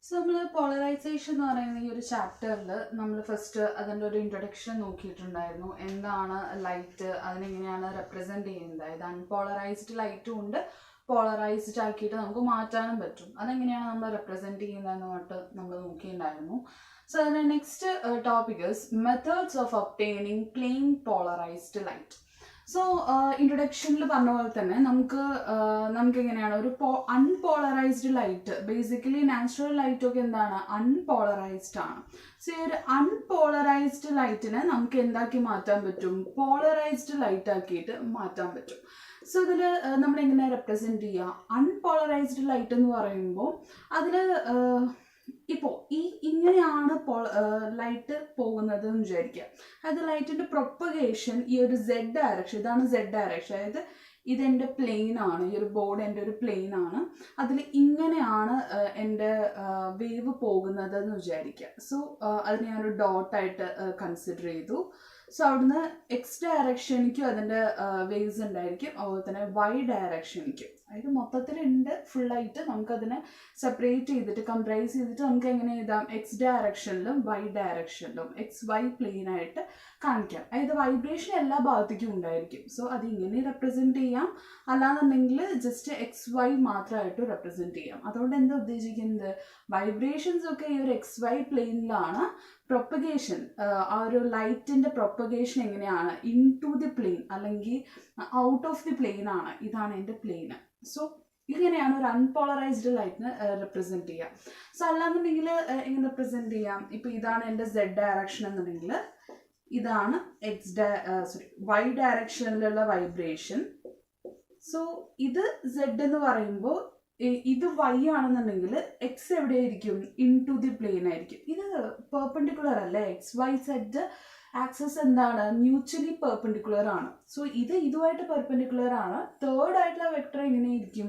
So നമ്മൾ polarisation എന്ന് പറയുന്ന ഈ ഒരു ചാപ്റ്ററിൽ നമ്മൾ ഫസ്റ്റ് അതിൻ്റെ ഒരു ഇൻട്രൊഡക്ഷൻ നോക്കിയിട്ടുണ്ടായിരുന്നു. എന്താണ് ലൈറ്റ്, അതിനെങ്ങനെയാണ് റെപ്രസെൻറ്റ് ചെയ്യുന്നത്, അതായത് അൺപോളറൈസ്ഡ് ലൈറ്റും ഉണ്ട്, പോളറൈസ്ഡ് ആക്കിയിട്ട് നമുക്ക് മാറ്റാനും പറ്റും. അതെങ്ങനെയാണ് നമ്മൾ റെപ്രസെൻറ്റ് ചെയ്യുന്നതെന്ന് പറഞ്ഞിട്ട് നമ്മൾ നോക്കിയിട്ടുണ്ടായിരുന്നു. സോ അതിൻ്റെ next topic is methods of obtaining plane polarized light. So ഇൻട്രൊഡക്ഷനിൽ പറഞ്ഞ പോലെ തന്നെ നമുക്ക് എങ്ങനെയാണ് ഒരു unpolarized light, basically natural light ഒക്കെ എന്താണ്, അൺപോളറൈസ്ഡ് ആണ്. സോ ഈ ഒരു അൺപോളറൈസ്ഡ് ലൈറ്റിനെ നമുക്ക് എന്താക്കി മാറ്റാൻ പറ്റും, പോളറൈസ്ഡ് ലൈറ്റ് ആക്കിയിട്ട് മാറ്റാൻ പറ്റും. സോ ഇതിൽ നമ്മൾ എങ്ങനെ റെപ്രസെൻറ്റ് ചെയ്യുക, അൺപോളറൈസ്ഡ് ലൈറ്റ് എന്ന് പറയുമ്പോൾ അതിൽ ഇപ്പോൾ ഇങ്ങനെയാണ് ലൈറ്റ് പോകുന്നത് എന്ന് വിചാരിക്കുക. അതായത് ലൈറ്റിൻ്റെ പ്രൊപ്പഗേഷൻ ഈ ഒരു Z ഡയറക്ഷൻ, ഇതാണ് Z ഡയറക്ഷൻ, അതായത് ഇതെൻ്റെ പ്ലെയിൻ ആണ്, ഈ ഒരു ബോർഡ് എൻ്റെ ഒരു പ്ലെയിൻ ആണ്, അതിൽ ഇങ്ങനെയാണ് എൻ്റെ വേവ് പോകുന്നത് എന്ന് വിചാരിക്കുക. സോ അതിന് ഞാനൊരു ഡോട്ടായിട്ട് കൺസിഡർ ചെയ്തു. സോ അവിടുന്ന് എക്സ് ഡയറക്ഷനിക്കും അതിൻ്റെ വേവ്സ് ഉണ്ടായിരിക്കും, അതുപോലെ തന്നെ Y ഡയറക്ഷനിക്കും. അതായത് മൊത്തത്തിലുണ്ട് ഫുള്ളായിട്ട് നമുക്കതിനെ സെപ്പറേറ്റ് ചെയ്തിട്ട് കംപ്രൈസ് ചെയ്തിട്ട് നമുക്ക് എങ്ങനെ എഴുതാം, എക്സ് ഡയറക്ഷനിലും Y ഡയറക്ഷനിലും XY പ്ലെയിൻ ആയിട്ട് കാണിക്കാം. അതായത് വൈബ്രേഷൻ എല്ലാ ഭാഗത്തേക്കും ഉണ്ടായിരിക്കും. സോ അത് ഇങ്ങനെ റെപ്രസെൻറ്റ് ചെയ്യാം, അല്ലാന്നുണ്ടെങ്കിൽ ജസ്റ്റ് XY മാത്രമായിട്ട് റെപ്രസെൻറ്റ് ചെയ്യാം. അതുകൊണ്ട് എന്താ ഉദ്ദേശിക്കുന്നത്, വൈബ്രേഷൻസ് ഒക്കെ ഈ ഒരു XY പ്ലെയിനിലാണ്. പ്രൊപ്പഗേഷൻ, ആ ഒരു ലൈറ്റിൻ്റെ പ്രൊപ്പഗേഷൻ എങ്ങനെയാണ്, ഇൻ ടു ദി പ്ലെയിൻ അല്ലെങ്കിൽ ഔട്ട് ഓഫ് ദി പ്ലെയിൻ ആണ്, ഇതാണ് എൻ്റെ പ്ലെയിന്. സോ ഇങ്ങനെയാണ് ഒരു അൺപോളറൈസ്ഡ് ലൈറ്റിന് റെപ്രസെൻറ്റ് ചെയ്യുക. സോ അല്ലാന്നുണ്ടെങ്കിൽ എങ്ങനെ റെപ്രസെൻറ്റ് ചെയ്യാം, ഇപ്പോൾ ഇതാണ് എൻ്റെ Z ഡയറക്ഷൻ എന്നുണ്ടെങ്കിൽ ഇതാണ് Y ഡയറക്ഷനിലുള്ള വൈബ്രേഷൻ. സോ ഇത് Z എന്ന് പറയുമ്പോൾ ഇത് Y ആണെന്നുണ്ടെങ്കിൽ X എവിടെയായിരിക്കും, ഇൻ ടു ദി പ്ലെയിൻ ആയിരിക്കും. ഇത് പെർപെൻഡിക്കുലർ അല്ലേ, XYZ ആക്സസ് എന്താണ്, മ്യൂച്വലി പെർപെൻഡിക്കുലർ ആണ്. സോ ഇതുമായിട്ട് പെർപെൻഡിക്കുലർ ആണ്. തേർഡ് ആയിട്ടുള്ള വെക്ടർ എങ്ങനെയായിരിക്കും,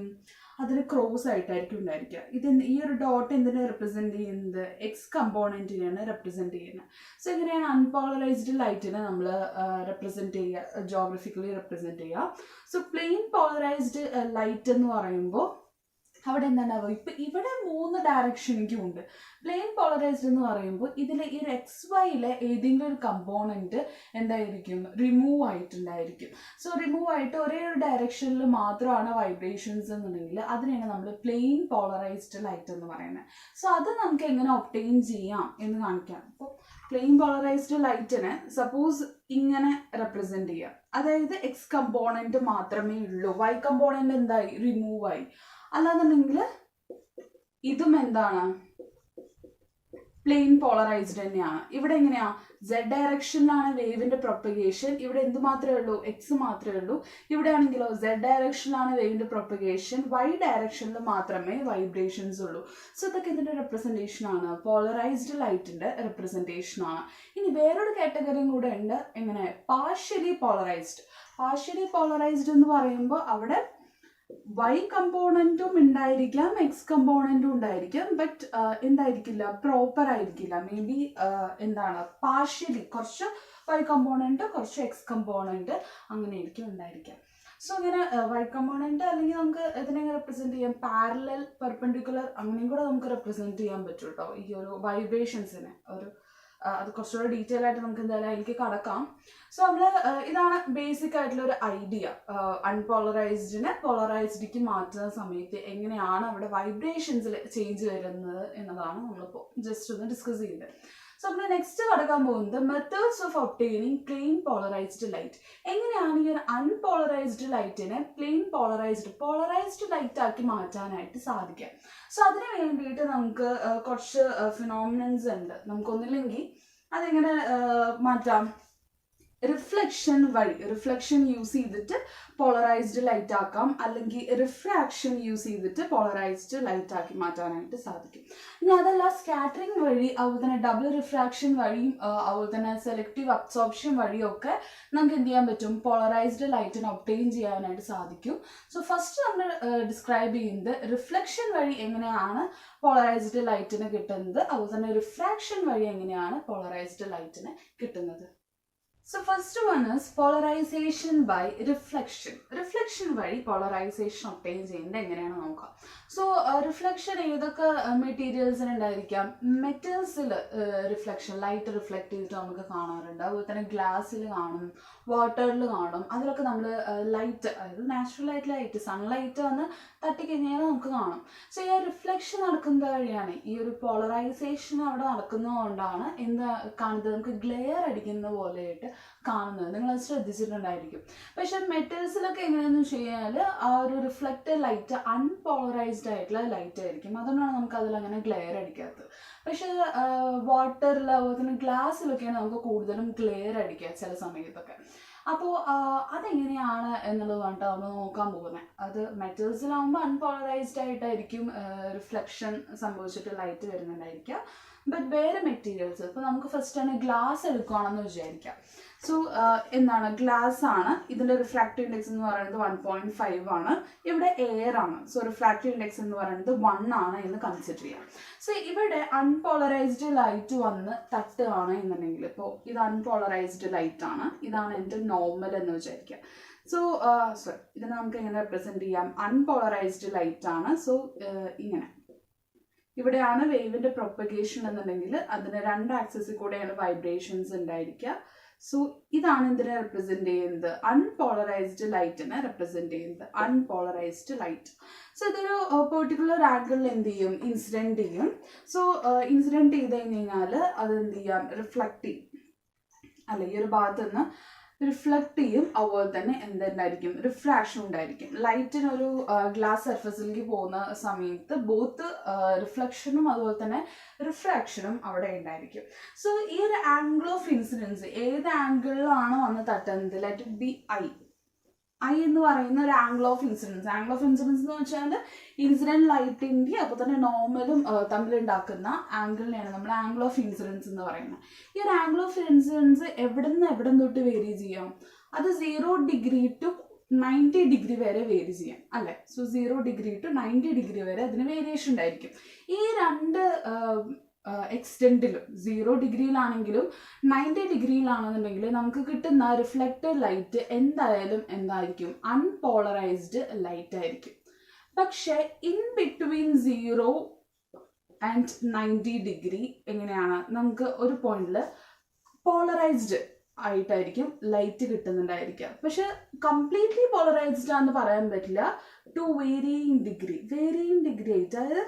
അതിന് ക്രോസ് ആയിട്ടായിരിക്കും ഉണ്ടായിരിക്കുക. ഈ ഒരു ഡോട്ട് എന്തിനെ റെപ്രസെൻറ്റ് ചെയ്യുന്നത്, എക്സ് കമ്പോണൻറ്റിനെയാണ് റെപ്രസെൻറ്റ് ചെയ്യുന്നത്. സോ എങ്ങനെയാണ് അൺപോളറൈസ്ഡ് ലൈറ്റിനെ നമ്മൾ റെപ്രസെൻറ്റ് ചെയ്യുക, ജോഗ്രഫിക്കലി റെപ്രസെൻറ്റ് ചെയ്യുക. സോ പ്ലെയിൻ പോളറൈസ്ഡ് ലൈറ്റ് എന്ന് പറയുമ്പോൾ അവിടെ എന്താണ്ടാവുക, ഇപ്പം ഇവിടെ 3 ഡയറക്ഷനിക്കും ഉണ്ട്. പ്ലെയിൻ പോളറൈസ്ഡ് എന്ന് പറയുമ്പോൾ ഇതിൽ ഈ ഒരു XYയിലെ ഏതെങ്കിലും ഒരു കമ്പോണൻറ്റ് എന്തായിരിക്കും, റിമൂവ് ആയിട്ടുണ്ടായിരിക്കും. സോ റിമൂവ് ആയിട്ട് ഒരേ ഒരു ഡയറക്ഷനിൽ മാത്രമാണ് വൈബ്രേഷൻസ് എന്നുണ്ടെങ്കിൽ അതിനെയാണ് നമ്മൾ പ്ലെയിൻ പോളറൈസ്ഡ് ലൈറ്റ് എന്ന് പറയുന്നത്. സോ അത് നമുക്ക് എങ്ങനെ ഒബ്റ്റെയിൻ ചെയ്യാം എന്ന് കാണിക്കാം. അപ്പോൾ പ്ലെയിൻ പോളറൈസ്ഡ് ലൈറ്റിനെ സപ്പോസ് ഇങ്ങനെ റെപ്രസെൻറ്റ് ചെയ്യാം. അതായത് X കമ്പോണൻറ്റ് മാത്രമേ ഉള്ളൂ, Y കമ്പോണൻറ്റ് എന്തായി, റിമൂവ് ആയി. അല്ലാന്നുണ്ടെങ്കിൽ ഇതും എന്താണ്, പ്ലെയിൻ പോളറൈസ്ഡ് തന്നെയാണ്. ഇവിടെ എങ്ങനെയാ, Z ഡയറക്ഷനിലാണ് വേവിന്റെ പ്രൊപ്പഗേഷൻ, ഇവിടെ എന്ത് മാത്രമേ ഉള്ളൂ, X മാത്രമേ ഉള്ളൂ. ഇവിടെ ആണെങ്കിലോ Z ഡയറക്ഷനിലാണ് വേവിന്റെ പ്രൊപ്പഗേഷൻ, Y ഡയറക്ഷനിൽ മാത്രമേ വൈബ്രേഷൻസ് ഉള്ളൂ. സോ ഇതൊക്കെ ഇതിന്റെ റെപ്രസെൻറ്റേഷൻ ആണ്, പോളറൈസ്ഡ് ലൈറ്റിന്റെ റെപ്രസെൻറ്റേഷൻ ആണ്. ഇനി വേറൊരു കാറ്റഗറിയും കൂടെ ഉണ്ട്, എങ്ങനെ, പാർഷ്യലി പോളറൈസ്ഡ്. പാർഷ്യലി പോളറൈസ്ഡ് എന്ന് പറയുമ്പോൾ അവിടെ Y കമ്പോണൻറ്റും ഉണ്ടായിരിക്കാം, X കമ്പോണൻറ്റും ഉണ്ടായിരിക്കാം, ബട്ട് എന്തായിരിക്കില്ല, പ്രോപ്പർ ആയിരിക്കില്ല. മേ ബി എന്താണ്, പാർഷ്യലി കുറച്ച് Y കമ്പോണൻറ്റ് കുറച്ച് X കമ്പോണൻറ്റ് അങ്ങനെയായിരിക്കും ഉണ്ടായിരിക്കാം. സോ ഇങ്ങനെ Y കമ്പോണൻറ്റ് അല്ലെങ്കിൽ നമുക്ക് ഇതിനെ റെപ്രസെൻറ്റ് ചെയ്യാം, പാരലൽ, പെർപെൻഡിക്കുലർ അങ്ങനെയും കൂടെ നമുക്ക് റെപ്രസെൻറ്റ് ചെയ്യാൻ പറ്റും കേട്ടോ, ഈ ഒരു വൈബ്രേഷൻസിനെ. അത് കുറച്ചുകൂടെ ഡീറ്റെയിൽ ആയിട്ട് നമുക്ക് എന്തായാലും അതിലേക്ക് കടക്കാം. സോ നമ്മൾ ഇതാണ് ബേസിക് ആയിട്ടുള്ള ഒരു ഐഡിയ, അൺപോളറൈസ്ഡിനെ പോളറൈസ്ഡിക്ക് മാറ്റുന്ന സമയത്ത് എങ്ങനെയാണ് അവിടെ വൈബ്രേഷൻസിൽ ചേഞ്ച് വരുന്നത് എന്നതാണ് നമ്മളിപ്പോൾ ജസ്റ്റ് ഒന്ന് ഡിസ്കസ് ചെയ്തത്. സോ നമ്മൾ നെക്സ്റ്റ് കടക്കാൻ പോകുന്നത് methods of obtaining plane polarized light. എങ്ങനെയാണ് ഈ ഒരു അൺപോളറൈസ്ഡ് ലൈറ്റിനെ പ്ലെയിൻ പോളറൈസ്ഡ് ലൈറ്റ് ആക്കി മാറ്റാനായിട്ട് സാധിക്കുക. സോ അതിന് വേണ്ടിയിട്ട് നമുക്ക് കുറച്ച് ഫിനോമിനൻസ് ഉണ്ട്. നമുക്കൊന്നില്ലെങ്കിൽ അതെങ്ങനെ മാറ്റാം, റിഫ്ലക്ഷൻ യൂസ് ചെയ്തിട്ട് പോളറൈസ്ഡ് ലൈറ്റ് ആക്കാം, അല്ലെങ്കിൽ റിഫ്രാക്ഷൻ യൂസ് ചെയ്തിട്ട് പോളറൈസ്ഡ് ലൈറ്റ് ആക്കി മാറ്റാനായിട്ട് സാധിക്കും. ഇനി അതല്ല, സ്കാറ്ററിങ് വഴി, അതുപോലെ തന്നെ ഡബിൾ റിഫ്രാക്ഷൻ വഴിയും അതുപോലെ തന്നെ സെലക്റ്റീവ് അബ്സോർപ്ഷൻ വഴിയൊക്കെ നമുക്ക് എന്ത് ചെയ്യാൻ പറ്റും, പോളറൈസ്ഡ് ലൈറ്റിനെ ഒബ്റ്റെയിൻ ചെയ്യാനായിട്ട് സാധിക്കും. സോ ഫസ്റ്റ് നമ്മൾ ഡിസ്ക്രൈബ് ചെയ്യുന്നത് റിഫ്ലക്ഷൻ വഴി എങ്ങനെയാണ് പോളറൈസ്ഡ് ലൈറ്റിന് കിട്ടുന്നത്, അതുപോലെ തന്നെ റിഫ്രാക്ഷൻ വഴി എങ്ങനെയാണ് പോളറൈസ്ഡ് ലൈറ്റിന് കിട്ടുന്നത്. So first one is polarization by reflection. Reflection വഴി polarization obtain ചെയ്യുന്നത് എങ്ങനെയാണ് നോക്കാം. So reflection ഏതൊക്കെ മെറ്റീരിയൽസിന് ഉണ്ടായിരിക്കാം? മെറ്റൽസിൽ റിഫ്ലക്ഷൻ, ലൈറ്റ് റിഫ്ലക്ട് ചെയ്തിട്ട് നമുക്ക് കാണാറുണ്ട്. അതുപോലെ തന്നെ ഗ്ലാസ്സിൽ കാണും, വാട്ടറിൽ കാണും. അതിലൊക്കെ നമ്മൾ ലൈറ്റ്, അതായത് നാച്ചുറൽ ആയിട്ടുള്ള ലൈറ്റ്, സൺലൈറ്റ് വന്ന് തട്ടിക്കഴിഞ്ഞാൽ നമുക്ക് കാണും. സോ ഈ റിഫ്ലക്ഷൻ നടക്കുന്നത് വഴിയാണ്, ഈ ഒരു പോളറൈസേഷൻ അവിടെ നടക്കുന്നതുകൊണ്ടാണ് എന്താ കാണുന്നത്, നമുക്ക് ഗ്ലെയർ അടിക്കുന്ന പോലെയായിട്ട് കാണുന്നത്. നിങ്ങളത് ശ്രദ്ധിച്ചിട്ടുണ്ടായിരിക്കും. പക്ഷെ മെറ്റൽസിലൊക്കെ എങ്ങനെയാണെന്ന് വെച്ച് കഴിഞ്ഞാൽ ആ ഒരു റിഫ്ലക്റ്റഡ് ലൈറ്റ് അൺപോളറൈസ്ഡ് ആയിട്ടുള്ള ലൈറ്റ് ആയിരിക്കും. അതുകൊണ്ടാണ് നമുക്ക് അതിലങ്ങനെ ഗ്ലെയർ അടിക്കാത്തത്. പക്ഷെ വാട്ടറിൽ, അതുപോലെ തന്നെ ഗ്ലാസ്സിലൊക്കെയാണ് നമുക്ക് കൂടുതലും ഗ്ലെയർ അടിക്കുക ചില സമയത്തൊക്കെ. അപ്പോൾ അതെങ്ങനെയാണ് എന്നുള്ളത് പറഞ്ഞിട്ട് നമ്മൾ നോക്കാൻ പോകുന്നത്. അത് മെറ്റൽസിലാവുമ്പോൾ അൺപോളറൈസ്ഡ് ആയിട്ടായിരിക്കും റിഫ്ലക്ഷൻ സംഭവിച്ചിട്ട് ലൈറ്റ് വരുന്നുണ്ടായിരിക്കുക. ബട്ട് വേറെ മെറ്റീരിയൽസ്, ഇപ്പോൾ നമുക്ക് ഫസ്റ്റ് തന്നെ ഗ്ലാസ് എടുക്കുകയാണെന്ന് വിചാരിക്കാം. സോ എന്താണ്, ഗ്ലാസ് ആണ്, ഇതിൻ്റെ റിഫ്രാക്റ്റീവ് ഇൻഡെക്സ് എന്ന് പറയുന്നത് 1.5 ആണ്. ഇവിടെ എയർ ആണ്. സോ റിഫ്രാക്റ്റീവ് ഇൻഡെക്സ് എന്ന് പറയുന്നത് 1 ആണ് എന്ന് കൺസിഡർ ചെയ്യാം. സോ ഇവിടെ അൺപോളറൈസ്ഡ് ലൈറ്റ് വന്ന് തട്ടുകയാണ് എന്നുണ്ടെങ്കിൽ, ഇപ്പോൾ ഇത് അൺപോളറൈസ്ഡ് ലൈറ്റ് ആണ്, ഇതാണ് എൻ്റെ നോർമൽ എന്ന് വിചാരിക്കുക. സോ സോറി, ഇതിനെ നമുക്ക് എങ്ങനെ റെപ്രസെൻറ്റ് ചെയ്യാം? അൺപോളറൈസ്ഡ് ലൈറ്റ് ആണ്. സോ ഇങ്ങനെ ഇവിടെയാണ് വേവിൻ്റെ പ്രൊപ്പഗേഷൻ എന്നുണ്ടെങ്കിൽ അതിന് 2 ആക്സിസിൽ കൂടെയാണ് വൈബ്രേഷൻസ് ഉണ്ടായിരിക്കുക. സോ ഇതാണ് ഇതിനെ റെപ്രസെൻറ്റ് ചെയ്യുന്നത്, അൺപോളറൈസ്ഡ് ലൈറ്റിനെ റെപ്രസെൻറ്റ് ചെയ്യുന്നത്, അൺപോളറൈസ്ഡ് ലൈറ്റ്. സോ ഇതൊരു പെർട്ടിക്കുലർ ആംഗിളിൽ എന്ത് ചെയ്യും, ഇൻസിഡൻറ്റ് ചെയ്യും. സോ ഇൻസിഡൻറ്റ് ചെയ്ത് കഴിഞ്ഞാൽ അത് എന്ത് ചെയ്യാം, റിഫ്ലക്റ്റ് ചെയ്യും, അല്ല ഈ ഒരു ഭാഗത്ത് നിന്ന് റിഫ്ലക്റ്റ് ചെയ്യും. അതുപോലെ തന്നെ എന്തുണ്ടായിരിക്കും, റിഫ്രാക്ഷൻ ഉണ്ടായിരിക്കും. ലൈറ്റിനൊരു ഗ്ലാസ് സർഫസിലേക്ക് പോകുന്ന സമയത്ത് ബോത്ത് റിഫ്ലക്ഷനും അതുപോലെ തന്നെ റിഫ്രാക്ഷനും അവിടെ ഉണ്ടായിരിക്കും. സോ ഈ ഒരു ആംഗിൾ ഓഫ് ഇൻസിഡൻസ് ഏത് ആംഗിളിലാണ് വന്ന് തട്ടുന്നത്, ലെറ്റ് ഇറ്റ് ബി ഐ എന്ന് പറയുന്ന ഒരു angle of incidents. Angle of incidents എന്ന് വെച്ചാൽ ഇൻസിഡൻറ്റ് ലൈറ്റിൻ്റെ അപ്പോൾ തന്നെ നോർമലും തമ്മിലുണ്ടാക്കുന്ന ആംഗിളിനെയാണ് നമ്മൾ ആംഗിൾ ഓഫ് ഇൻസിഡൻസ് എന്ന് പറയുന്നത്. ഈ ഒരു ആംഗിൾ ഓഫ് ഇൻസിഡൻസ് എവിടെ നിന്ന് തൊട്ട് വേരി ചെയ്യാം? അത് 0 ഡിഗ്രി ടു 90 ഡിഗ്രി വരെ വേരി ചെയ്യാം, അല്ലേ? സോ 0 ഡിഗ്രി ടു 90 ഡിഗ്രി വരെ അതിന് വേരിയേഷൻ ഉണ്ടായിരിക്കും. ഈ രണ്ട് എക്സ്റ്റെൻഡിലും 0 ഡിഗ്രിയിലാണെങ്കിലും 90 ഡിഗ്രിയിലാണെന്നുണ്ടെങ്കിൽ നമുക്ക് കിട്ടുന്ന റിഫ്ലക്റ്റഡ് ലൈറ്റ് എന്തായാലും എന്തായിരിക്കും, അൺപോളറൈസ്ഡ് ലൈറ്റ് ആയിരിക്കും. പക്ഷെ ഇൻ ബിറ്റ്വീൻ 0 ആൻഡ് 90 ഡിഗ്രി എങ്ങനെയാണ്, നമുക്ക് ഒരു പോയിന്റിൽ പോളറൈസ്ഡ് ആയിട്ടായിരിക്കും ലൈറ്റ് കിട്ടുന്നുണ്ടായിരിക്കുക. പക്ഷെ കംപ്ലീറ്റ്ലി പോളറൈസ്ഡ് ആണെന്ന് പറയാൻ പറ്റില്ല. ടു വേരിയിങ് ഡിഗ്രി ആയിട്ട്, അതായത്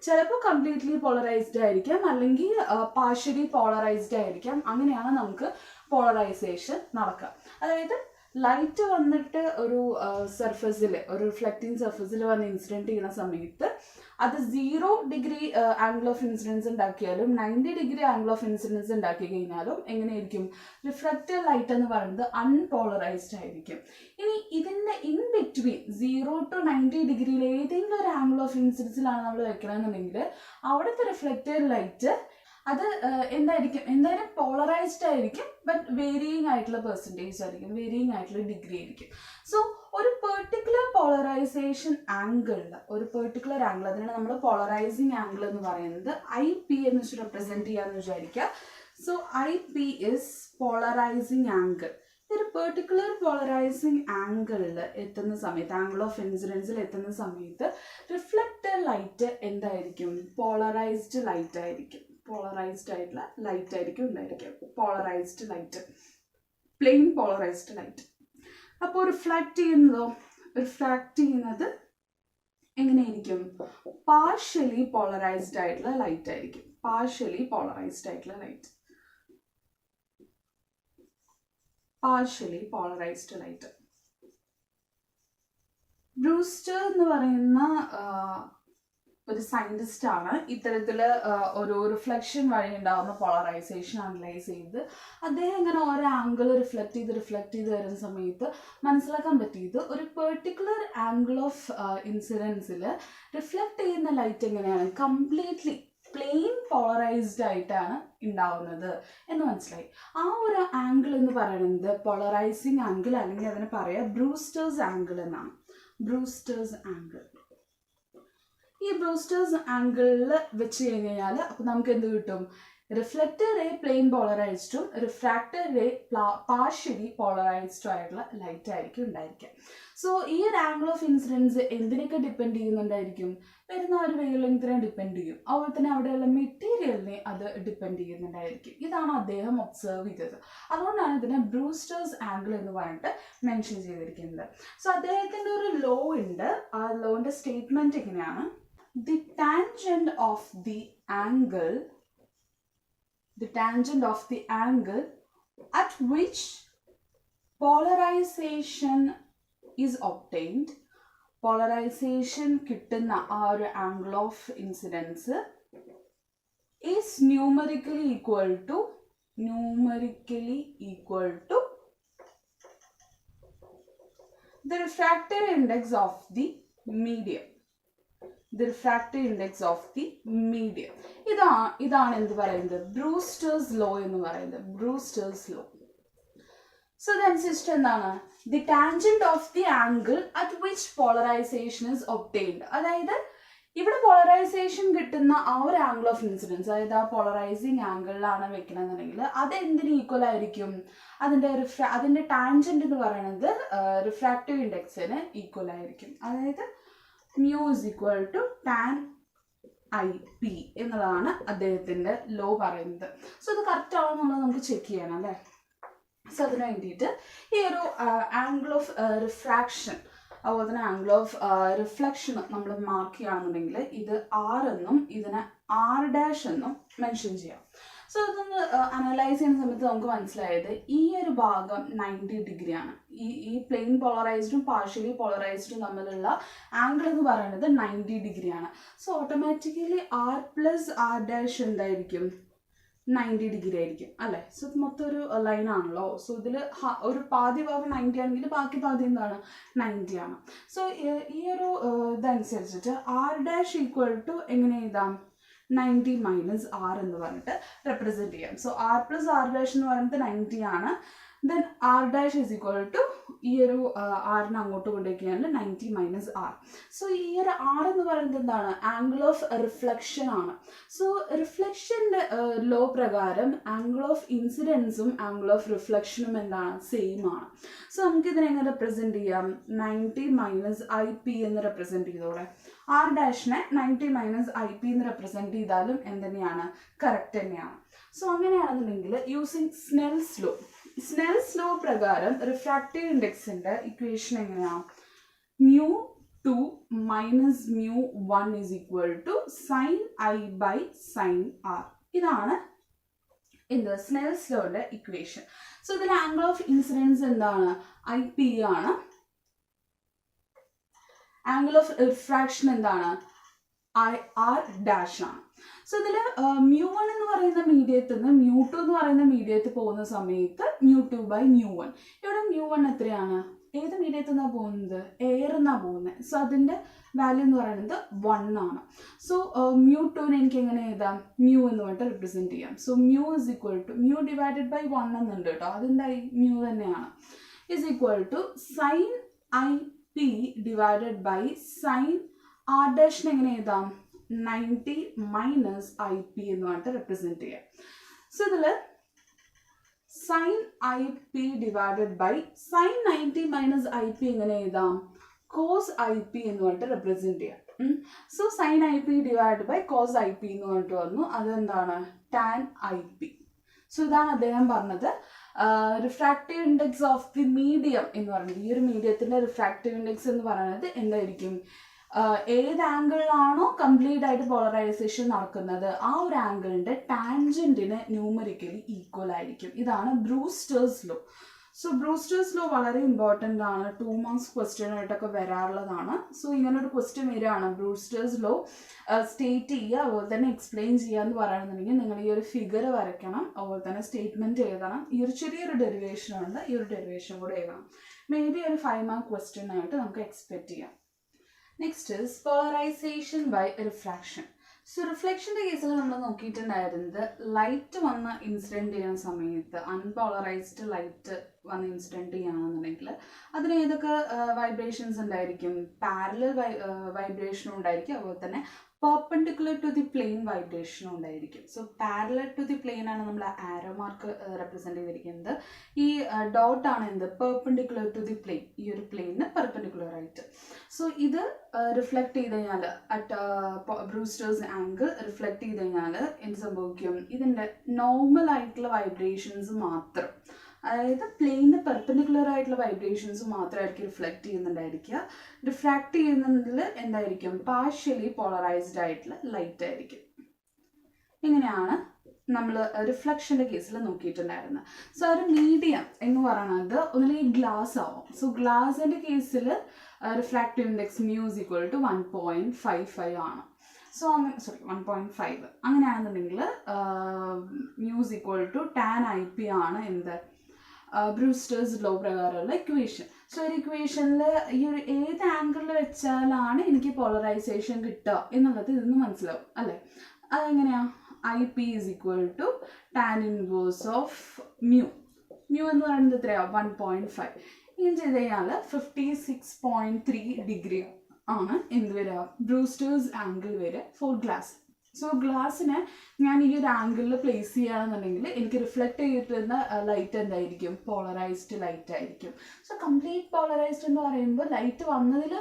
ചിലപ്പോൾ കംപ്ലീറ്റ്ലി പോളറൈസ്ഡ് ആയിരിക്കാം, അല്ലെങ്കിൽ പാർഷ്യലി പോളറൈസ്ഡ് ആയിരിക്കാം. അങ്ങനെയാണ് നമുക്ക് പോളറൈസേഷൻ നടക്കുക. അതായത് ലൈറ്റ് വന്നിട്ട് ഒരു സർഫസിൽ, ഒരു റിഫ്ലക്റ്റിംഗ് സർഫസിൽ വന്ന് ഇൻസിഡൻറ്റ് ചെയ്യുന്ന സമയത്ത് അത് 0 ഡിഗ്രി ആംഗിൾ ഓഫ് ഇൻസിഡൻസ് ഉണ്ടാക്കിയാലും 90 ഡിഗ്രി ആംഗിൾ ഓഫ് ഇൻസിഡൻസ് ഉണ്ടാക്കി കഴിഞ്ഞാലും എങ്ങനെയായിരിക്കും, റിഫ്ലക്റ്റഡ് ലൈറ്റ് എന്ന് പറയുന്നത് അൺപോളറൈസ്ഡ് ആയിരിക്കും. ഇനി ഇതിൻ്റെ ഇൻ ബിറ്റ്വീൻ 0 ടു 90 ഡിഗ്രിയിൽ ഏതെങ്കിലും ഒരു ആംഗിൾ ഓഫ് ഇൻസിഡൻസിലാണ് നമ്മൾ വെക്കണമെന്നുണ്ടെങ്കിൽ അവിടുത്തെ റിഫ്ലക്റ്റഡ് ലൈറ്റ് അത് എന്തായാലും പോളറൈസ്ഡ് ആയിരിക്കും, ബട്ട് വേരിയിങ് ആയിട്ടുള്ള പെർസെൻറ്റേജ് ആയിരിക്കും, വേരിയിങ് ആയിട്ടുള്ള ഡിഗ്രി ആയിരിക്കും. സോ ഒരു പെർട്ടിക്കുലർ പോളറൈസേഷൻ ആംഗിളിൽ, ഒരു പെർട്ടിക്കുലർ ആംഗിൾ, അതിനാണ് നമ്മൾ പോളറൈസിങ് ആംഗിൾ എന്ന് പറയുന്നത്. IP എന്ന് വെച്ച് റെപ്രസെൻറ്റ് ചെയ്യാമെന്ന് വിചാരിക്കുക. So IP is polarising angle. ഒരു പെർട്ടിക്കുലർ പോളറൈസിങ് ആംഗിളിൽ എത്തുന്ന സമയത്ത്, ആംഗിൾ ഓഫ് ഇൻസിഡൻസിൽ എത്തുന്ന സമയത്ത് റിഫ്ലക്റ്റഡ് ലൈറ്റ് എന്തായിരിക്കും, പോളറൈസ്ഡ് ലൈറ്റ് ആയിരിക്കും. പോളറൈസ്ഡ് ആയിട്ടുള്ള ലൈറ്റ് ആയിരിക്കും ഉണ്ടായിരിക്കും, polarised light, plain polarized light. അപ്പോൾ റിഫ്രാക്റ്റ് ചെയ്യുന്നത് എങ്ങനെയായിരിക്കും, പാർഷ്യലി പോളറൈസ്ഡ് ആയിട്ടുള്ള ലൈറ്റ് ആയിരിക്കും, പാർഷ്യലി പോളറൈസ്ഡ് ആയിട്ടുള്ള light, partially polarised light. Brewster എന്ന് പറയുന്ന ഒരു സയൻറ്റിസ്റ്റ് ആണ് ഇത്തരത്തിൽ ഒരു റിഫ്ലക്ഷൻ വഴി ഉണ്ടാകുന്ന പോളറൈസേഷൻ അനലൈസ് ചെയ്ത് അദ്ദേഹം ഇങ്ങനെ ഓരോ ആംഗിൾ റിഫ്ലക്റ്റ് ചെയ്ത് വരുന്ന സമയത്ത് മനസ്സിലാക്കാൻ പറ്റിയത്, ഒരു പെർട്ടിക്കുലർ ആംഗിൾ ഓഫ് ഇൻസിഡൻസിൽ റിഫ്ലക്റ്റ് ചെയ്യുന്ന ലൈറ്റ് എങ്ങനെയാണ്, കംപ്ലീറ്റ്ലി പ്ലെയിൻ പോളറൈസ്ഡ് ആയിട്ടാണ് ഉണ്ടാവുന്നത് എന്ന് മനസ്സിലായി. ആ ഒരു ആംഗിൾ എന്ന് പറയുന്നത് പോളറൈസിങ് ആംഗിൾ, അല്ലെങ്കിൽ അതിന് പറയാം ബ്രൂസ്റ്റേഴ്സ് ആംഗിൾ എന്നാണ്. Brewster's angle. ഈ ബ്രൂസ്റ്റേഴ്സ് ആംഗിളിൽ വെച്ച് കഴിഞ്ഞാൽ അപ്പോൾ നമുക്ക് എന്ത് കിട്ടും, റിഫ്ലക്റ്റഡ് റേ പ്ലെയിൻ പോളറൈസ്ഡും റിഫ്രാക്റ്റഡ് റേ പാർഷ്യലി പോളറൈസ്ഡും ആയിട്ടുള്ള ലൈറ്റ് ആയിരിക്കും ഉണ്ടായിരിക്കുക. സോ ഈ ഒരു ആംഗിൾ ഓഫ് ഇൻസിഡൻസ് എന്തിനൊക്കെ ഡിപ്പെൻഡ് ചെയ്യുന്നുണ്ടായിരിക്കും? വരുന്ന ഒരു വേവ് ലെങ്തിനെ ഡിപ്പെൻഡ് ചെയ്യും. അതുപോലെ തന്നെ അവിടെയുള്ള മെറ്റീരിയലിനെ അത് ഡിപ്പെൻഡ് ചെയ്യുന്നുണ്ടായിരിക്കും. ഇതാണ് അദ്ദേഹം ഒബ്സർവ് ചെയ്തത്. അതുകൊണ്ടാണ് ഇതിനെ ബ്രൂസ്റ്റേഴ്സ് ആംഗിൾ എന്ന് പറഞ്ഞിട്ട് മെൻഷൻ ചെയ്തിരിക്കുന്നത്. സോ അദ്ദേഹത്തിൻ്റെ ഒരു ലോ ഉണ്ട്. ആ ലോന്റെ സ്റ്റേറ്റ്മെന്റ് ഇങ്ങനെയാണ്: the tangent of the angle at which polarization is obtained, polarization കിട്ടുന്ന ആ ഒരു angle of incidence is numerically equal to the refractive index of the medium. ഇതാണ് എന്ത് പറയുന്നത്? ബ്രൂസ്റ്റേഴ്സ് ലോ എന്ന് പറയുന്നത്. Brewster's law. സോ ഇതനുസരിച്ചിട്ട് എന്താണ്? The tangent of the angle at which polarisation is obtained. അതായത് ഇവിടെ പോളറൈസേഷൻ കിട്ടുന്ന ആ ഒരു ആംഗിൾ ഓഫ് ഇൻസിഡൻസ്, അതായത് ആ പോളറൈസിങ് ആംഗിളിലാണ് വെക്കണമെന്നുണ്ടെങ്കിൽ അത് എന്തിന് ഈക്വൽ ആയിരിക്കും? അതിന്റെ ടാൻജന്റ് എന്ന് പറയുന്നത് റിഫ്രാക്റ്റീവ് ഇൻഡെക്സിന് ഈക്വൽ ആയിരിക്കും. അതായത് mu is equal to tan IP എന്നുള്ളതാണ് അദ്ദേഹത്തിന്റെ ലോ പറയുന്നത്. സോ ഇത് കറക്റ്റ് ആണോ എന്നുള്ളത് നമുക്ക് ചെക്ക് ചെയ്യണം അല്ലേ? സോ അതിന് വേണ്ടിയിട്ട് ഈ ഒരു ആംഗിൾ ഓഫ് റിഫ്രാക്ഷൻ അതുപോലെ തന്നെ ആംഗിൾ ഓഫ് റിഫ്ലക്ഷൻ നമ്മൾ മാർക്ക് ചെയ്യുകയാണെന്നുണ്ടെങ്കിൽ ഇത് R എന്നും ഇതിനെ R' എന്നും മെൻഷൻ ചെയ്യാം. സോ ഇതൊന്ന് അനലൈസ് ചെയ്യുന്ന സമയത്ത് നമുക്ക് മനസ്സിലായത് ഈ ഒരു ഭാഗം 90 ഡിഗ്രിയാണ്. ഈ പ്ലെയിൻ പോളറൈസ്ഡും പാർഷ്യലി പോളറൈസ്ഡും തമ്മിലുള്ള ആംഗിൾ എന്ന് പറയുന്നത് 90 ഡിഗ്രിയാണ്. സോ ഓട്ടോമാറ്റിക്കലി R+R' എന്തായിരിക്കും? 90 ഡിഗ്രി ആയിരിക്കും അല്ലേ? സോ ഇത് മൊത്തം ഒരു ലൈൻ ആണല്ലോ. സോ ഇതിൽ ഒരു പാതി ഭാഗം 90 ആണെങ്കിൽ ബാക്കി പാതി എന്താണ്? 90 ആണ്. സോ ഈ ഒരു ഇതനുസരിച്ചിട്ട് R' ഈക്വൽ ടു എങ്ങനെ എഴുതാം? 90 മൈനസ് R എന്ന് പറഞ്ഞിട്ട് റെപ്രസെൻറ്റ് ചെയ്യാം. സോ R+R' എന്ന് പറയുന്നത് 90 ആണ്. Then R' is equal to ഈ ഒരു ആറിന് അങ്ങോട്ട് കൊണ്ടുവയ്ക്കുകയാണ് 90 മൈനസ് R. സോ ഈ ഒരു R എന്ന് പറയുന്നത് എന്താണ്? ആംഗിൾ ഓഫ് റിഫ്ലക്ഷൻ ആണ്. സോ റിഫ്ലക്ഷൻ്റെ ലോ പ്രകാരം ആംഗിൾ ഓഫ് ഇൻസിഡൻസും ആംഗിൾ ഓഫ് റിഫ്ലക്ഷനും എന്താണ്? സെയിം ആണ്. സോ നമുക്ക് ഇതിനെ എങ്ങനെ റെപ്രസെൻറ്റ് ചെയ്യാം? 90 മൈനസ് IP എന്ന് റെപ്രസെൻറ്റ് ചെയ്തോടെ. R' 90 മൈനസ് IP എന്ന് റെപ്രസെൻറ്റ് ചെയ്താലും എന്തുതന്നെയാണ്? കറക്റ്റ് തന്നെയാണ്. സോ അങ്ങനെയാണെന്നുണ്ടെങ്കിൽ യൂസിങ് സ്നെൽസ് ലോ പ്രകാരം റിഫ്രാക്റ്റീവ് ഇൻഡെക്സിന്റെ ഇക്വേഷൻ എങ്ങനെയാണ്? μ2 minus μ1 is equal to sin I by sin R. ഇതാണ് എന്ത്? സ്നെൽസ് ലോയുടെ ഇക്വേഷൻ. സോ ഇതിൽ ആംഗിൾ ഓഫ് ഇൻസിഡൻസ് എന്താണ്? IP ആണ്. ആംഗിൾ ഓഫ് റിഫ്രാക്ഷൻ എന്താണ്? R' ആണ്. സോ ഇതിൽ μ1 എന്ന് പറയുന്ന മീഡിയത്തിൽ നിന്ന് μ2 എന്ന് പറയുന്ന മീഡിയത്തിൽ പോകുന്ന സമയത്ത് μ2 ബൈ μ1. ഇവിടെ μ1 എത്രയാണ്? ഏത് മീഡിയത്തിൽ നിന്നാണ് പോകുന്നത്? എയർ എന്നാണ് പോകുന്നത്. സോ അതിൻ്റെ വാല്യൂ എന്ന് പറയുന്നത് 1 ആണ്. സോ μ2നെ എനിക്ക് എങ്ങനെ എഴുതാം? μ എന്ന് പറഞ്ഞിട്ട് റെപ്രസെൻറ്റ് ചെയ്യാം. So μ is equal to μ divided by 1 എന്നുണ്ട് കേട്ടോ. അതെന്തായി? μ തന്നെയാണ്. Is equal to sin IP divided by sin R' എങ്ങനെ എഴുതാം? 90 മൈനസ് IP എന്ന് പറഞ്ഞിട്ട് റെപ്രസെൻറ്റ് ചെയ്യാം. സോ ഇതിൽ sin IP divided by sin 90 minus IP എങ്ങനെ എഴുതാം? cos IP എന്ന് പറഞ്ഞിട്ട് റെപ്രസെൻറ്റ് ചെയ്യാം. So sin IP divided by cos IP എന്ന് പറഞ്ഞിട്ട് വന്നു. അതെന്താണ്? tan IP. സോ ഇതാണ് അദ്ദേഹം പറഞ്ഞത്. Refractive index of the medium എന്ന് പറയുന്നത്, ഈ ഒരു മീഡിയത്തിൻ്റെ റിഫ്രാക്റ്റീവ് ഇൻഡെക്സ് എന്ന് പറയുന്നത് എന്തായിരിക്കും? ഏത് ആംഗിളിലാണോ കംപ്ലീറ്റ് ആയിട്ട് പോളറൈസേഷൻ നടക്കുന്നത് ആ ഒരു ആംഗിളിൻ്റെ ടാൻജൻറ്റിന് ന്യൂമറിക്കലി ഈക്വൽ ആയിരിക്കും. ഇതാണ് Brewster's law. So Brewster's law വളരെ ഇമ്പോർട്ടൻ്റ് ആണ്. 2 മാർക്സ് ക്വസ്റ്റ്യൻ ആയിട്ടൊക്കെ വരാറുള്ളതാണ്. സോ ഇങ്ങനൊരു ക്വസ്റ്റ്യൻ വരികയാണ്, ബ്രൂസ്റ്റേഴ്സ് ലോ സ്റ്റേറ്റ് ചെയ്യുക, അതുപോലെ തന്നെ എക്സ്പ്ലെയിൻ ചെയ്യുക എന്ന് പറയുകയാണെന്നുണ്ടെങ്കിൽ നിങ്ങൾ ഈ ഒരു ഫിഗർ വരയ്ക്കണം, അതുപോലെ തന്നെ സ്റ്റേറ്റ്മെൻറ്റ് എഴുതണം. ഈ ഒരു ചെറിയൊരു ഡെറിവേഷൻ ഉണ്ട്, ഈ ഒരു ഡെറിവേഷൻ കൂടെ എഴുതണം. മേ ബി ഒരു 5 മാർക്ക് ക്വസ്റ്റ്യൻ ആയിട്ട് നമുക്ക് എക്സ്പെക്റ്റ് ചെയ്യാം. Next is polarization by refraction. So റിഫ്ലക്ഷൻ്റെ കേസിൽ നമ്മൾ നോക്കിയിട്ടുണ്ടായിരുന്നത് ലൈറ്റ് വന്ന് ഇൻസിഡൻറ്റ് ചെയ്യുന്ന സമയത്ത് അൺപോളറൈസ്ഡ് ലൈറ്റ് വന്ന് ഇൻസിഡൻറ്റ് ചെയ്യുകയാണെന്നുണ്ടെങ്കിൽ അതിന് ഏതൊക്കെ വൈബ്രേഷൻസ് ഉണ്ടായിരിക്കും? പാരലൽ വൈബ്രേഷനും ഉണ്ടായിരിക്കും, അതുപോലെ തന്നെ perpendicular to the plane vibration ഉണ്ടായിരിക്കും. So parallel to the plane ആണ് നമ്മൾ ആരോ മാർക്ക് റെപ്രസെൻറ്റ് ചെയ്തിരിക്കുന്നത്. ഈ ഡോട്ട് ആണ് എന്ത്, പെർപെൻഡിക്കുലർ ടു ദി പ്ലെയിൻ, ഈ ഒരു പ്ലെയിനിന് പെർപെൻഡിക്കുലർ ആയിട്ട്. സോ ഇത് റിഫ്ലക്ട് ചെയ്ത് കഴിഞ്ഞാൽ അറ്റ് ബ്രൂസ്റ്റേഴ്സ് ആംഗിൾ റിഫ്ലക്ട് ചെയ്ത് കഴിഞ്ഞാൽ എന്ത് സംഭവിക്കും, ഇതിൻ്റെ നോർമൽ ആയിട്ടുള്ള വൈബ്രേഷൻസ് മാത്രം, അതായത് പ്ലെയിന് പെർപെൻഡിക്കുലർ ആയിട്ടുള്ള വൈബ്രേഷൻസ് മാത്രമായിരിക്കും റിഫ്ലക്ട് ചെയ്യുന്നുണ്ടായിരിക്കുക. റിഫ്രാക്ട് ചെയ്യുന്നതിൽ എന്തായിരിക്കും, പാർഷ്യലി പോളറൈസ്ഡ് ആയിട്ടുള്ള ലൈറ്റ് ആയിരിക്കും. ഇങ്ങനെയാണ് നമ്മൾ റിഫ്ലക്ഷൻ്റെ കേസിൽ നോക്കിയിട്ടുണ്ടായിരുന്നത്. സോ ഒരു മീഡിയം എന്ന് പറയുന്നത് ഒന്നിലേക്ക് ഗ്ലാസ് ആവും. സോ ഗ്ലാസിൻ്റെ കേസിൽ refractive index mu is equal to 1.55 ആണ്. സോ 1.5 അങ്ങനെയാണെന്നുണ്ടെങ്കിൽ mu is equal to tan IP ആണ് എന്ത്, ബ്രൂസ്റ്റേഴ്സ് ലോ പ്രകാരമുള്ള ഇക്വേഷൻ. സോ ഒരു ഇക്വേഷനിൽ ഈ ഒരു ഏത് ആംഗിളിൽ വെച്ചാലാണ് എനിക്ക് പോളറൈസേഷൻ കിട്ടുക എന്നുള്ളത് ഇതിന്ന് മനസ്സിലാവും അല്ലേ. അതെങ്ങനെയാണ്, IP is equal to tan inverse of mu. Mu എന്ന് പറയുന്നത് എത്രയാണ്, 1.5. ഇങ്ങനെ ചെയ്ത് കഴിഞ്ഞാൽ 56.3 ഡിഗ്രി ആണ് എന്ത് വരിക, ബ്രൂസ്റ്റേഴ്സ് ആംഗിൾ വരിക ഫോർ ഗ്ലാസ്. സോ ഗ്ലാസ്സിനെ ഞാൻ ഈ ഒരു ആംഗിളിൽ പ്ലേസ് ചെയ്യുകയാണെന്നുണ്ടെങ്കിൽ എനിക്ക് റിഫ്ലക്ട് ചെയ്തിട്ടുന്ന ലൈറ്റ് എന്തായിരിക്കും, പോളറൈസ്ഡ് ലൈറ്റ് ആയിരിക്കും. സോ കംപ്ലീറ്റ് പോളറൈസ്ഡ് എന്ന് പറയുമ്പോൾ ലൈറ്റ് വന്നതിൽ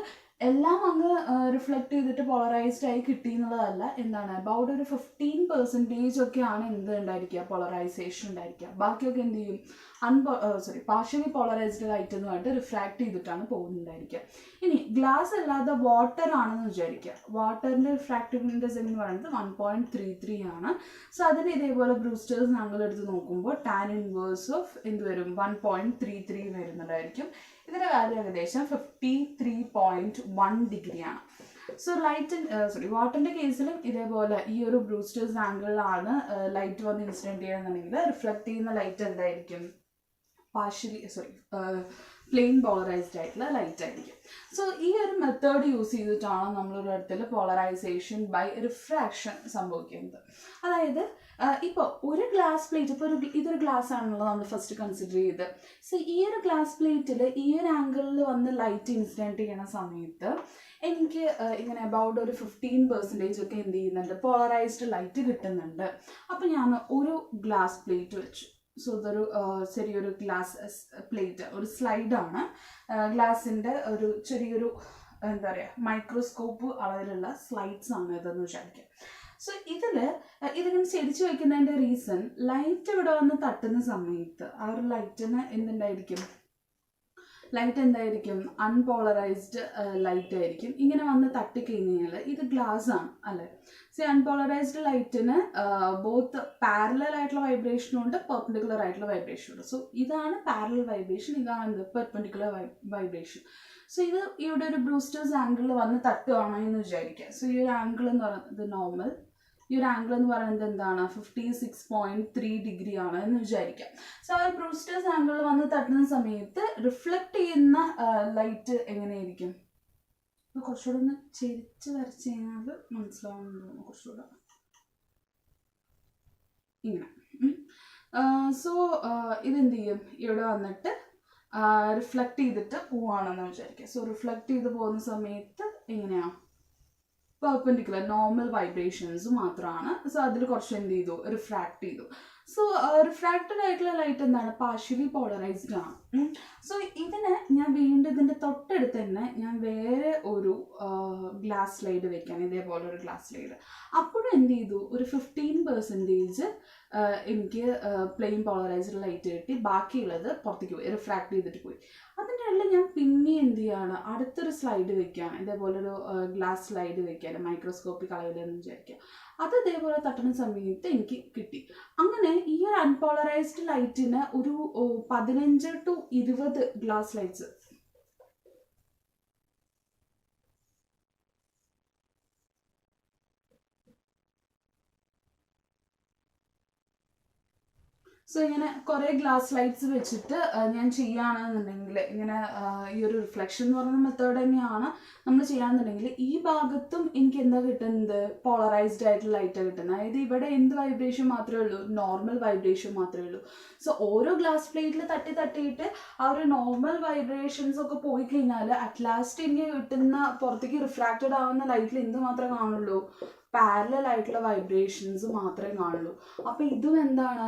എല്ലാം അങ്ങ് റിഫ്ലക്ട് ചെയ്തിട്ട് പോളറൈസ്ഡ് ആയി കിട്ടി എന്നുള്ളതല്ല. എന്താണ്, അബൌട്ട് ഒരു 15% ഒക്കെയാണ് എന്ത് ഉണ്ടായിരിക്കുക, പോളറൈസേഷൻ ഉണ്ടായിരിക്കുക. ബാക്കിയൊക്കെ എന്ത് ചെയ്യും, പാർഷ്യലി പോളറൈസ്ഡ് ലൈറ്റ് എന്ന് പറഞ്ഞിട്ട് റിഫ്രാക്ട് ചെയ്തിട്ടാണ് പോകുന്നുണ്ടായിരിക്കുക. ഇനി ഗ്ലാസ് അല്ലാതെ വാട്ടർ ആണെന്ന് വിചാരിക്കുക. വാട്ടറിൻ്റെ റിഫ്രാക്റ്റീവ് ഇൻഡെക്സ് എന്ന് പറയുന്നത് 1.33 ആണ്. സോ അതിന് ഇതേപോലെ ബ്രൂസ്റ്റേഴ്സ് ആംഗിൾ എടുത്ത് നോക്കുമ്പോൾ tan ഇൻവേഴ്സ് ഓഫ് എന്ത് വരും, 1.33 വരുന്നുണ്ടായിരിക്കും. ഇതിൻ്റെ വാല്യൂ ഏകദേശം 53.1 ഡിഗ്രിയാണ്. സോ വാട്ടറിൻ്റെ കേസിലും ഇതേപോലെ ഈ ഒരു ബ്രൂസ്റ്റേഴ്സ് ആംഗിളിലാണ് ലൈറ്റ് വന്ന് ഇൻസിഡൻറ്റ് ചെയ്യുകയാണെന്നുണ്ടെങ്കിൽ റിഫ്ലക്ട് ചെയ്യുന്ന ലൈറ്റ് എന്തായിരിക്കും, പ്ലെയിൻ പോളറൈസ്ഡ് ആയിട്ടുള്ള ലൈറ്റ് ആയിരിക്കും. സോ ഈ ഒരു മെത്തേഡ് യൂസ് ചെയ്തിട്ടാണ് നമ്മളൊരു ഇടത്തിൽ പോളറൈസേഷൻ ബൈ റിഫ്രാക്ഷൻ സംഭവിക്കുന്നത്. അതായത് ഇപ്പോൾ ഒരു ഗ്ലാസ് പ്ലേറ്റ്, ഇപ്പോൾ ഇതൊരു ഗ്ലാസ് ആണല്ലോ നമ്മൾ ഫസ്റ്റ് കൺസിഡർ ചെയ്ത്. സോ ഈ ഒരു ഗ്ലാസ് പ്ലേറ്റിൽ ഈ ഒരു ആംഗിളിൽ വന്ന് ലൈറ്റ് ഇൻസിഡൻറ്റ് ചെയ്യുന്ന സമയത്ത് എനിക്ക് ഇങ്ങനെ അബൌട്ട് ഒരു 15% ഒക്കെ എന്ത് ചെയ്യുന്നുണ്ട്, പോളറൈസ്ഡ് ലൈറ്റ് കിട്ടുന്നുണ്ട്. അപ്പോൾ ഞാൻ ഒരു ഗ്ലാസ് പ്ലേറ്റ് വെച്ചു. സോ ഇതൊരു ചെറിയൊരു ഗ്ലാസ് പ്ലേറ്റ്, ഒരു സ്ലൈഡാണ്. ഗ്ലാസിൻ്റെ ഒരു ചെറിയൊരു എന്താ പറയുക, മൈക്രോസ്കോപ്പ് അളവിലുള്ള സ്ലൈഡ്സ് ആണ് ഇതെന്ന് വിചാരിക്കുക. സോ ഇതിങ്ങനെ ചെടിച്ച് വയ്ക്കുന്നതിൻ്റെ റീസൺ, ലൈറ്റ് ഇവിടെ വന്ന് തട്ടുന്ന സമയത്ത് ആ ഒരു ലൈറ്റിന് എന്തുണ്ടായിരിക്കും, ലൈറ്റ് എന്തായിരിക്കും, അൺപോളറൈസ്ഡ് ലൈറ്റ് ആയിരിക്കും. ഇങ്ങനെ വന്ന് തട്ടിക്കഴിഞ്ഞാൽ ഇത് ഗ്ലാസ് ആണ് അല്ലേ. സോ അൺപോളറൈസ്ഡ് ലൈറ്റിന് ബോത്ത് പാരലൽ ആയിട്ടുള്ള വൈബ്രേഷനും ഉണ്ട്, പെർപെൻഡിക്കുലർ ആയിട്ടുള്ള വൈബ്രേഷനും ഉണ്ട്. സോ ഇതാണ് പാരലൽ വൈബ്രേഷൻ, ഇതാണ് എന്ത്, പെർപെൻഡിക്കുലർ വൈബ്രേഷൻ. സോ ഇത് ഇവിടെ ഒരു ബ്രൂസ്റ്റേഴ്സ് ആംഗിളിൽ വന്ന് തട്ടുകയാണോ എന്ന് വിചാരിക്കുക. സോ ഈ ഒരു ആംഗിൾ എന്ന് പറയുന്നത് നോർമൽ, ഈ ഒരു ആംഗിൾ എന്ന് പറയുന്നത് എന്താണ്, 56.3 ഡിഗ്രി ആണ് എന്ന് വിചാരിക്കാം. സോ ആ ബ്രൂസ്റ്റേഴ്സ് ആംഗിളിൽ വന്ന് തട്ടുന്ന സമയത്ത് റിഫ്ലക്ട് ചെയ്യുന്ന ലൈറ്റ് എങ്ങനെയായിരിക്കും, കുറച്ചുകൂടെ ഒന്ന് ചെരിച്ച് വരച്ച് കഴിഞ്ഞാൽ മനസ്സിലാവുന്നുണ്ടോ, കുറച്ചുകൂടെ ഇങ്ങനെ. സോ ഇതെന്ത് ചെയ്യും, ഇവിടെ വന്നിട്ട് റിഫ്ലക്ട് ചെയ്തിട്ട് പോവാണെന്ന് വിചാരിക്കുക. സോ റിഫ്ലക്ട് ചെയ്ത് പോകുന്ന സമയത്ത് എങ്ങനെയാണ്, പെർപെൻഡിക്കുലർ നോർമൽ വൈബ്രേഷൻസ് മാത്രമാണ്. സോ അതിൽ കുറച്ച് എന്ത് ചെയ്തു, റിഫ്രാക്ട് ചെയ്തു. സോ റിഫ്രാക്റ്റഡ് ആയിട്ടുള്ള ലൈറ്റ് എന്താണ്, പാർഷ്യലി പോളറൈസ്ഡ് ആണ്. സോ ഇതിന് ഞാൻ വീണ്ടും ഇതിൻ്റെ തൊട്ടടുത്ത് തന്നെ ഞാൻ വേറെ ഒരു ഗ്ലാസ് സ്ലൈഡ് വെക്കാൻ, ഇതേപോലെ ഒരു ഗ്ലാസ് സ്ലൈഡ്. അപ്പോഴും എന്ത് ചെയ്തു, ഒരു 15% എനിക്ക് പ്ലെയിൻ പോളറൈസ്ഡ് ലൈറ്റ് കിട്ടി. ബാക്കിയുള്ളത് പുറത്തേക്ക് പോയി, റിഫ്രാക്ട് ചെയ്തിട്ട് പോയി. അതിൻ്റെ ഇടയിൽ ഞാൻ പിന്നെ എന്ത് ചെയ്യാണ്, അടുത്തൊരു സ്ലൈഡ് വെക്കുകയാണ്, ഇതേപോലൊരു ഗ്ലാസ് സ്ലൈഡ് വെക്കുകയാണ്, മൈക്രോസ്കോപ്പിക് അളവിലെന്ന് വിചാരിക്കുക. അത് ഇതേപോലെ തട്ടുന്ന സമയത്ത് എനിക്ക് കിട്ടി. അങ്ങനെ ഈ ഒരു അൺപോളറൈസ്ഡ് ലൈറ്റിന് ഒരു 15 to 20 ഗ്ലാസ് ലൈറ്റ്സ് സോ ഇങ്ങനെ കുറേ ഗ്ലാസ് ലൈറ്റ്സ് വെച്ചിട്ട് ഞാൻ ചെയ്യുകയാണെന്നുണ്ടെങ്കിൽ ഇങ്ങനെ ഈ ഒരു റിഫ്ലക്ഷൻ എന്ന് പറയുന്ന മെത്തേഡ് തന്നെയാണ് നമ്മൾ ചെയ്യുകയാണെന്നുണ്ടെങ്കിൽ ഈ ഭാഗത്തും എനിക്ക് എന്താ കിട്ടുന്നത്, പോളറൈസ്ഡ് ആയിട്ടുള്ള ലൈറ്റാണ് കിട്ടുന്നത്. അതായത് ഇവിടെ എന്ത് വൈബ്രേഷൻ മാത്രമേ ഉള്ളൂ, നോർമൽ വൈബ്രേഷൻ മാത്രമേ ഉള്ളൂ. സോ ഓരോ ഗ്ലാസ് പ്ലേറ്റിൽ തട്ടിയിട്ട് ആ ഒരു നോർമൽ വൈബ്രേഷൻസ് ഒക്കെ പോയി കഴിഞ്ഞാൽ അറ്റ് ലാസ്റ്റ് എനിക്ക് കിട്ടുന്ന പുറത്തേക്ക് റിഫ്രാക്റ്റഡ് ആവുന്ന ലൈറ്റിൽ എന്ത് മാത്രമേ കാണുള്ളൂ, പാരലൽ ആയിട്ടുള്ള വൈബ്രേഷൻസ് മാത്രമേ കാണുള്ളൂ. അപ്പോൾ ഇതും എന്താണ്,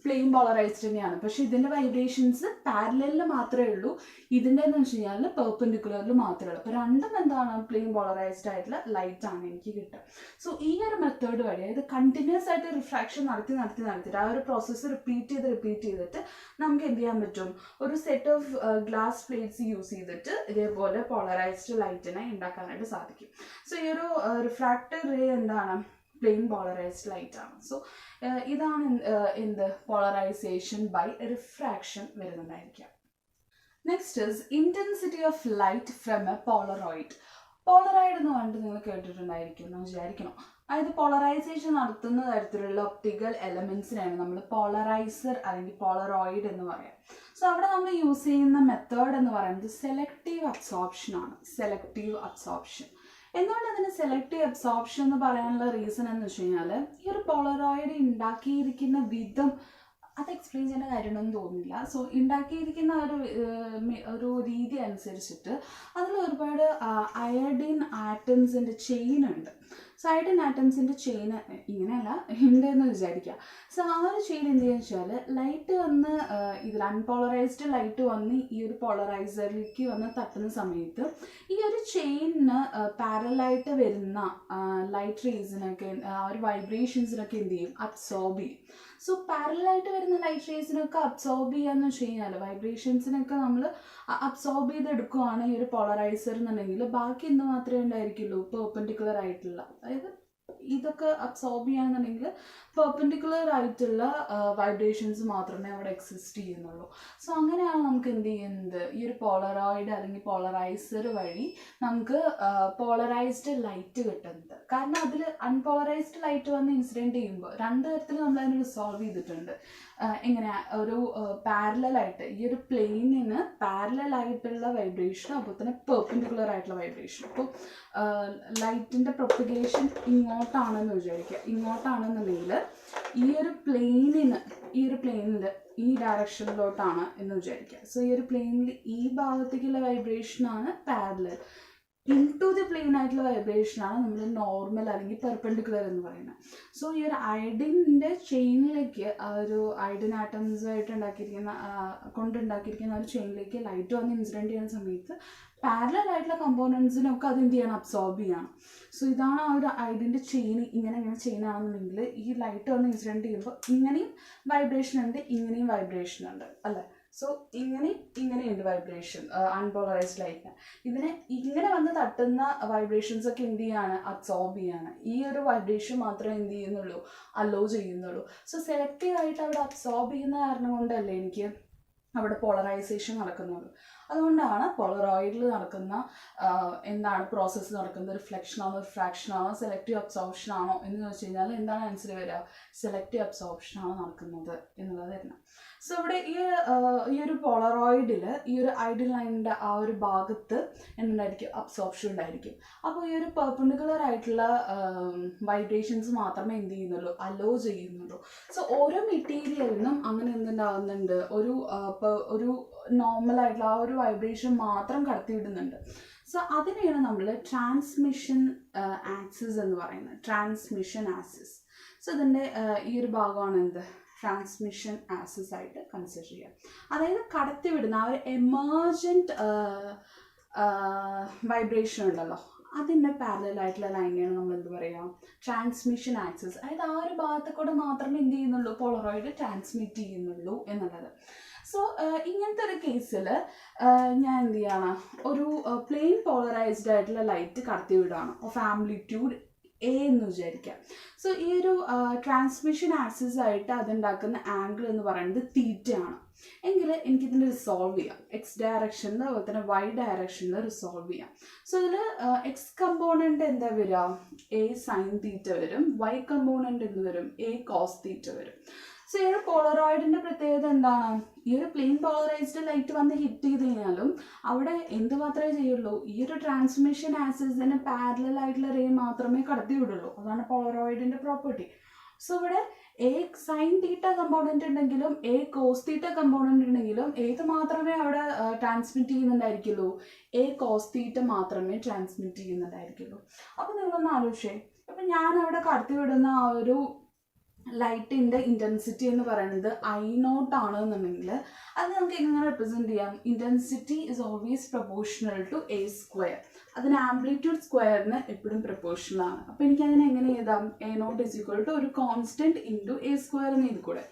പ്ലെയിൻ പോളറൈസ്ഡ് തന്നെയാണ്. പക്ഷെ ഇതിൻ്റെ വൈബ്രേഷൻസ് പാരലലിൽ മാത്രമേ ഉള്ളൂ, ഇതിൻ്റെ എന്ന് വെച്ച് കഴിഞ്ഞാൽ പെർപെൻഡിക്കുലറിൽ മാത്രമേ ഉള്ളൂ. അപ്പോൾ രണ്ടും എന്താണ്, പ്ലെയിൻ പോളറൈസ്ഡ് ആയിട്ടുള്ള ലൈറ്റ് ആണ് എനിക്ക് കിട്ടുക. സോ ഈ ഒരു മെത്തേഡ് വഴി, അതായത് കണ്ടിന്യൂസ് ആയിട്ട് റിഫ്രാക്ഷൻ നടത്തിയിട്ട് ആ ഒരു പ്രോസസ്സ് റിപ്പീറ്റ് ചെയ്തിട്ട് നമുക്ക് എന്ത് ചെയ്യാൻ പറ്റും, ഒരു set of glass plates use ചെയ്തിട്ട് ഇതേപോലെ പോളറൈസ്ഡ് ലൈറ്റിനെ ഉണ്ടാക്കാനായിട്ട് സാധിക്കും. സോ ഈ ഒരു റിഫ്രാക്റ്റഡ് റേ എന്താണ്, പ്ലെയിൻ പോളറൈസ്ഡ് ലൈറ്റ് ആണ്. സോ ഇതാണ് എന്ത്, പോളറൈസേഷൻ ബൈ റിഫ്രാക്ഷൻ വരുന്നുണ്ടായിരിക്കാം. Next is intensity of light from a polaroid. Polaroid എന്ന് പറഞ്ഞിട്ട് നിങ്ങൾ കേട്ടിട്ടുണ്ടായിരിക്കും എന്ന് വിചാരിക്കണം. അതായത് പോളറൈസേഷൻ നടത്തുന്ന തരത്തിലുള്ള ഒപ്റ്റിക്കൽ എലമെന്റ്സിനാണ് നമ്മൾ പോളറൈസർ അല്ലെങ്കിൽ പോളറോയിഡ് എന്ന് പറയാം. സോ അവിടെ നമ്മൾ യൂസ് ചെയ്യുന്ന മെത്തേഡ് എന്ന് പറയുന്നത് സെലക്റ്റീവ് അബ്സോർപ്ഷൻ ആണ്. Selective absorption. എന്തുകൊണ്ട് അതിന് സെലക്റ്റീവ് അബ്സോർപ്ഷൻ എന്ന് പറയാനുള്ള റീസൺ എന്ന് വെച്ച് കഴിഞ്ഞാൽ, ഈ ഒരു പോളറോയിഡ് ഉണ്ടാക്കിയിരിക്കുന്ന വിധം അത് എക്സ്പ്ലെയിൻ ചെയ്യുന്ന കാര്യമൊന്നും തോന്നുന്നില്ല. സോ ഉണ്ടാക്കിയിരിക്കുന്ന ഒരു രീതി അനുസരിച്ചിട്ട് അതിൽ ഒരുപാട് അയഡിൻ ആറ്റംസിൻ്റെ ചെയിൻ ഉണ്ട്. സോ അയഡിൻ ആറ്റംസിൻ്റെ ചെയിൻ ഇങ്ങനെയല്ല ഉണ്ടെന്ന് വിചാരിക്കുക. സോ ആ ഒരു ചെയിൻ എന്ത് ചെയ്യുക വെച്ചാൽ, ലൈറ്റ് വന്ന് ഇതിൽ അൺപോളറൈസ്ഡ് ലൈറ്റ് വന്ന് ഈ ഒരു പോളറൈസറിലേക്ക് വന്ന് തട്ടുന്ന സമയത്ത് ഈ ഒരു ചെയിനിന് പാരലായിട്ട് വരുന്ന ലൈറ്റ് റേസിനൊക്കെ ആ ഒരു വൈബ്രേഷൻസിനൊക്കെ എന്ത് ചെയ്യും, അബ്സോർബ് ചെയ്യും. സോ പാരലായിട്ട് വരുന്ന ലൈറ്റ് റേസിനൊക്കെ അബ്സോർബ് ചെയ്യാന്ന് വെച്ച് കഴിഞ്ഞാൽ, വൈബ്രേഷൻസിനൊക്കെ നമ്മൾ അബ്സോർബ് ചെയ്തെടുക്കുകയാണ് ഈ ഒരു പോളറൈസർ എന്നുണ്ടെങ്കിൽ, ബാക്കി എന്ത് മാത്രമേ ഉണ്ടായിരിക്കുള്ളൂ, പെർപെൻഡിക്കുലർ ആയിട്ടുള്ള, അതായത് ഇതൊക്കെ അബ്സോർബ് ചെയ്യാന്നുണ്ടെങ്കിൽ പെർപെൻഡിക്കുലർ ആയിട്ടുള്ള വൈബ്രേഷൻസ് മാത്രമേ അവിടെ എക്സിസ്റ്റ് ചെയ്യുന്നുള്ളൂ. സോ അങ്ങനെയാണ് നമുക്ക് എന്ത് ചെയ്യുന്നത്, ഈ ഒരു പോളറോയിഡ് അല്ലെങ്കിൽ പോളറൈസർ വഴി നമുക്ക് പോളറൈസ്ഡ് ലൈറ്റ് കിട്ടുന്നത്. കാരണം അതിൽ അൺപോളറൈസ്ഡ് ലൈറ്റ് വന്ന് ഇൻസിഡൻറ്റ് ചെയ്യുമ്പോൾ രണ്ട് തരത്തിൽ നമ്മൾ അതിനെ റിസോൾവ് ചെയ്തിട്ടുണ്ട്. എങ്ങനെ, ഒരു പാരലായിട്ട് ഈ ഒരു പ്ലെയിനിന് പാരലായിട്ടുള്ള വൈബ്രേഷൻ, അപ്പോൾ തന്നെ പെർപെൻഡിക്കുലർ ആയിട്ടുള്ള വൈബ്രേഷൻ. അപ്പോൾ ലൈറ്റിൻ്റെ പ്രൊപ്പഗേഷൻ ഇങ്ങോട്ടാണെന്ന് വിചാരിക്കുക. ഇങ്ങോട്ടാണെന്നുണ്ടെങ്കിൽ ഈ ഒരു പ്ലെയിനിൽ ഈ ഡയറക്ഷനിലോട്ടാണ് എന്ന് വിചാരിക്കുക. സോ ഈ ഒരു പ്ലെയിനിൽ ഈ ഭാഗത്തേക്കുള്ള വൈബ്രേഷനാണ് പാരലൽ. ഇൻടു ദി പ്ലെയിൻ ആയിട്ടുള്ള വൈബ്രേഷനാണ് നമ്മൾ നോർമൽ അല്ലെങ്കിൽ പെർപെൻഡിക്കുലർ എന്ന് പറയുന്നത്. സോ ഈ ഒരു അയഡിൻ്റെ ചെയിനിലേക്ക്, ആ ഒരു അയഡിൻ ആറ്റംസുമായിട്ട് കൊണ്ടുണ്ടാക്കിയിരിക്കുന്ന ഒരു ചെയിനിലേക്ക് ലൈറ്റ് വന്ന് ഇൻസിഡൻറ്റ് ചെയ്യുന്ന സമയത്ത് പാരലൽ ആയിട്ടുള്ള കമ്പോണൻസിനൊക്കെ അത് എന്ത് ചെയ്യണം, അബ്സോർബ് ചെയ്യണം. സോ ഇതാണ് ആ ഒരു അയഡിൻ്റെ ചെയിൻ. ഇങ്ങനെ ചെയിൻ ആണെന്നുണ്ടെങ്കിൽ ഈ ലൈറ്റ് വന്ന് ഇൻസിഡൻറ്റ് ചെയ്യുമ്പോൾ ഇങ്ങനെയും വൈബ്രേഷൻ ഉണ്ട്, ഇങ്ങനെയും വൈബ്രേഷൻ ഉണ്ട് അല്ലേ. സോ ഇങ്ങനെയുണ്ട് വൈബ്രേഷൻ അൺപോളറൈസ്ഡ് ലൈറ്റിന്. ഇതിനെ ഇങ്ങനെ വന്ന് തട്ടുന്ന വൈബ്രേഷൻസ് ഒക്കെ എന്ത് ചെയ്യാണ്, അബ്സോർബ് ചെയ്യാണ്. ഈ ഒരു വൈബ്രേഷൻ മാത്രമേ എന്ത് ചെയ്യുന്നുള്ളൂ, അലോ ചെയ്യുന്നുള്ളൂ. സോ സെലക്റ്റീവ് ആയിട്ട് അവിടെ അബ്സോർബ് ചെയ്യുന്ന കാരണം കൊണ്ടല്ലേ എനിക്ക് അവിടെ പോളറൈസേഷൻ നടക്കുന്നത്. അതുകൊണ്ടാണ് പോളറോയിഡിൽ നടക്കുന്ന എന്താണ് പ്രോസസ്സ് നടക്കുന്നത്, റിഫ്ലക്ഷൻ ആണോ റിഫ്രാക്ഷൻ ആണോ സെലക്റ്റീവ് അബ്സോർപ്ഷൻ ആണോ എന്ന് ചോദിച്ചു കഴിഞ്ഞാൽ എന്താണ് ആൻസർ വരിക, സെലക്റ്റീവ് അബ്സോർപ്ഷൻ ആണ് നടക്കുന്നത് എന്നുള്ളത് വരുന്നത്. സോ ഇവിടെ ഈ ഒരു പോളറോയിഡിൽ ഈ ഒരു ഐഡിയൽ ലൈനിൻ്റെ ആ ഒരു ഭാഗത്ത് എന്തുണ്ടായിരിക്കും, അബ്സോർപ്ഷൻ ഉണ്ടായിരിക്കും. അപ്പോൾ ഈ ഒരു പെർപെൻഡിക്കുലർ ആയിട്ടുള്ള വൈബ്രേഷൻസ് മാത്രമേ എന്ത് ചെയ്യുന്നുള്ളൂ, അലോ ചെയ്യുന്നുള്ളൂ. സോ ഓരോ മെറ്റീരിയലിനും അങ്ങനെ എന്തുണ്ടാകുന്നുണ്ട്, ഒരു നോർമൽ ആയിട്ടുള്ള ആ ഒരു വൈബ്രേഷൻ മാത്രം കടത്തിവിടുന്നുണ്ട്. സോ അതിനെയാണ് നമ്മൾ ട്രാൻസ്മിഷൻ ആക്സിസ് എന്ന് പറയുന്നത്, ട്രാൻസ്മിഷൻ ആക്സിസ്. സോ ഇതിൻ്റെ ഈ ഒരു ഭാഗമാണ് എന്ത്, ട്രാൻസ്മിഷൻ ആക്സിസ് ആയിട്ട് കൺസിഡർ ചെയ്യാം. അതായത് കടത്തിവിടുന്ന ആ ഒരു എമർജൻറ്റ് വൈബ്രേഷൻ ഉണ്ടല്ലോ, അതിൻ്റെ പാരലായിട്ടുള്ള ലൈനെയാണ് നമ്മൾ എന്ത് പറയുക, ട്രാൻസ്മിഷൻ ആക്സിസ്. അതായത് ആ ഒരു ഭാഗത്ത് കൂടെ മാത്രമേ എന്ത് ചെയ്യുന്നുള്ളൂ, പോളറോയിഡ് ട്രാൻസ്മിറ്റ് ചെയ്യുന്നുള്ളൂ എന്നുള്ളത്. സോ ഇങ്ങനത്തെ ഒരു കേസിൽ ഞാൻ എന്ത് ചെയ്യാണ്, ഒരു പ്ലെയിൻ പോളറൈസ്ഡ് ആയിട്ടുള്ള ലൈറ്റ് കടത്തിവിടുകയാണ് ഓഫ് ആംപ്ലിറ്റ്യൂഡ് എ എന്ന് വിചാരിക്കാം. സോ ഈ ഒരു ട്രാൻസ്മിഷൻ ആക്സിസ് ആയിട്ട് അതുണ്ടാക്കുന്ന ആംഗിൾ എന്ന് പറയുന്നത് തീറ്റയാണ്. എങ്കിൽ എനിക്കിതിനെ റിസോൾവ് ചെയ്യാം, എക്സ് ഡയറക്ഷനിൽ അതുപോലെ തന്നെ വൈ ഡയറക്ഷനിൽ റിസോൾവ് ചെയ്യാം. സോ ഇതിൽ എക്സ് കമ്പോണൻറ്റ് എന്താ വരിക, എ സൈൻ തീറ്റ വരും, വൈ കമ്പോണൻറ്റ് എന്ത് വരും, എ കോസ് തീറ്റ വരും. സോ ഈ ഒരു പോളറോയിഡിൻ്റെ പ്രത്യേകത എന്താണ്, ഈ ഒരു പ്ലെയിൻ പോളറൈസ്ഡ് ലൈറ്റ് വന്ന് ഹിറ്റ് ചെയ്ത് കഴിഞ്ഞാലും അവിടെ എന്ത് മാത്രമേ ചെയ്യുള്ളൂ, ഈ ഒരു ട്രാൻസ്മിഷൻ ആക്സിസിന് പാരലൽ ആയിട്ടുള്ള റേ മാത്രമേ കടത്തി വിടുള്ളൂ. അതാണ് പോളറോയിഡിൻ്റെ പ്രോപ്പർട്ടി. സോ ഇവിടെ എ സൈൻ തീറ്റ കമ്പോണൻറ്റ് ഉണ്ടെങ്കിലും എ കോസ് തീറ്റ കമ്പോണൻറ്റ് ഉണ്ടെങ്കിലും ഏത് മാത്രമേ അവിടെ ട്രാൻസ്മിറ്റ് ചെയ്യുന്നുണ്ടായിരിക്കുള്ളൂ, എ കോസ് തീറ്റ മാത്രമേ ട്രാൻസ്മിറ്റ് ചെയ്യുന്നുണ്ടായിരിക്കുള്ളൂ. അപ്പോൾ നിങ്ങളൊന്ന് ആലോചിച്ചേ, അപ്പം ഞാൻ അവിടെ കടത്തിവിടുന്ന ആ ഒരു ലൈറ്റിൻ്റെ ഇൻറ്റൻസിറ്റി എന്ന് പറയുന്നത് I0 ആണെന്നുണ്ടെങ്കിൽ അത് നമുക്ക് എങ്ങനെ റെപ്രസെൻറ്റ് ചെയ്യാം? Intensity is always proportional to A². അതിന് ആംപ്ലിറ്റ്യൂഡ് സ്ക്വയറിന് എപ്പോഴും പ്രൊപ്പോർഷണൽ ആണ്. അപ്പോൾ എനിക്കതിനെ എങ്ങനെ എഴുതാം? A0 ഇസ് ഈക്വൽ ടു ഒരു കോൺസ്റ്റൻറ്റ് ഇൻറ്റു A² എന്ന് എഴുതി കൂടെ.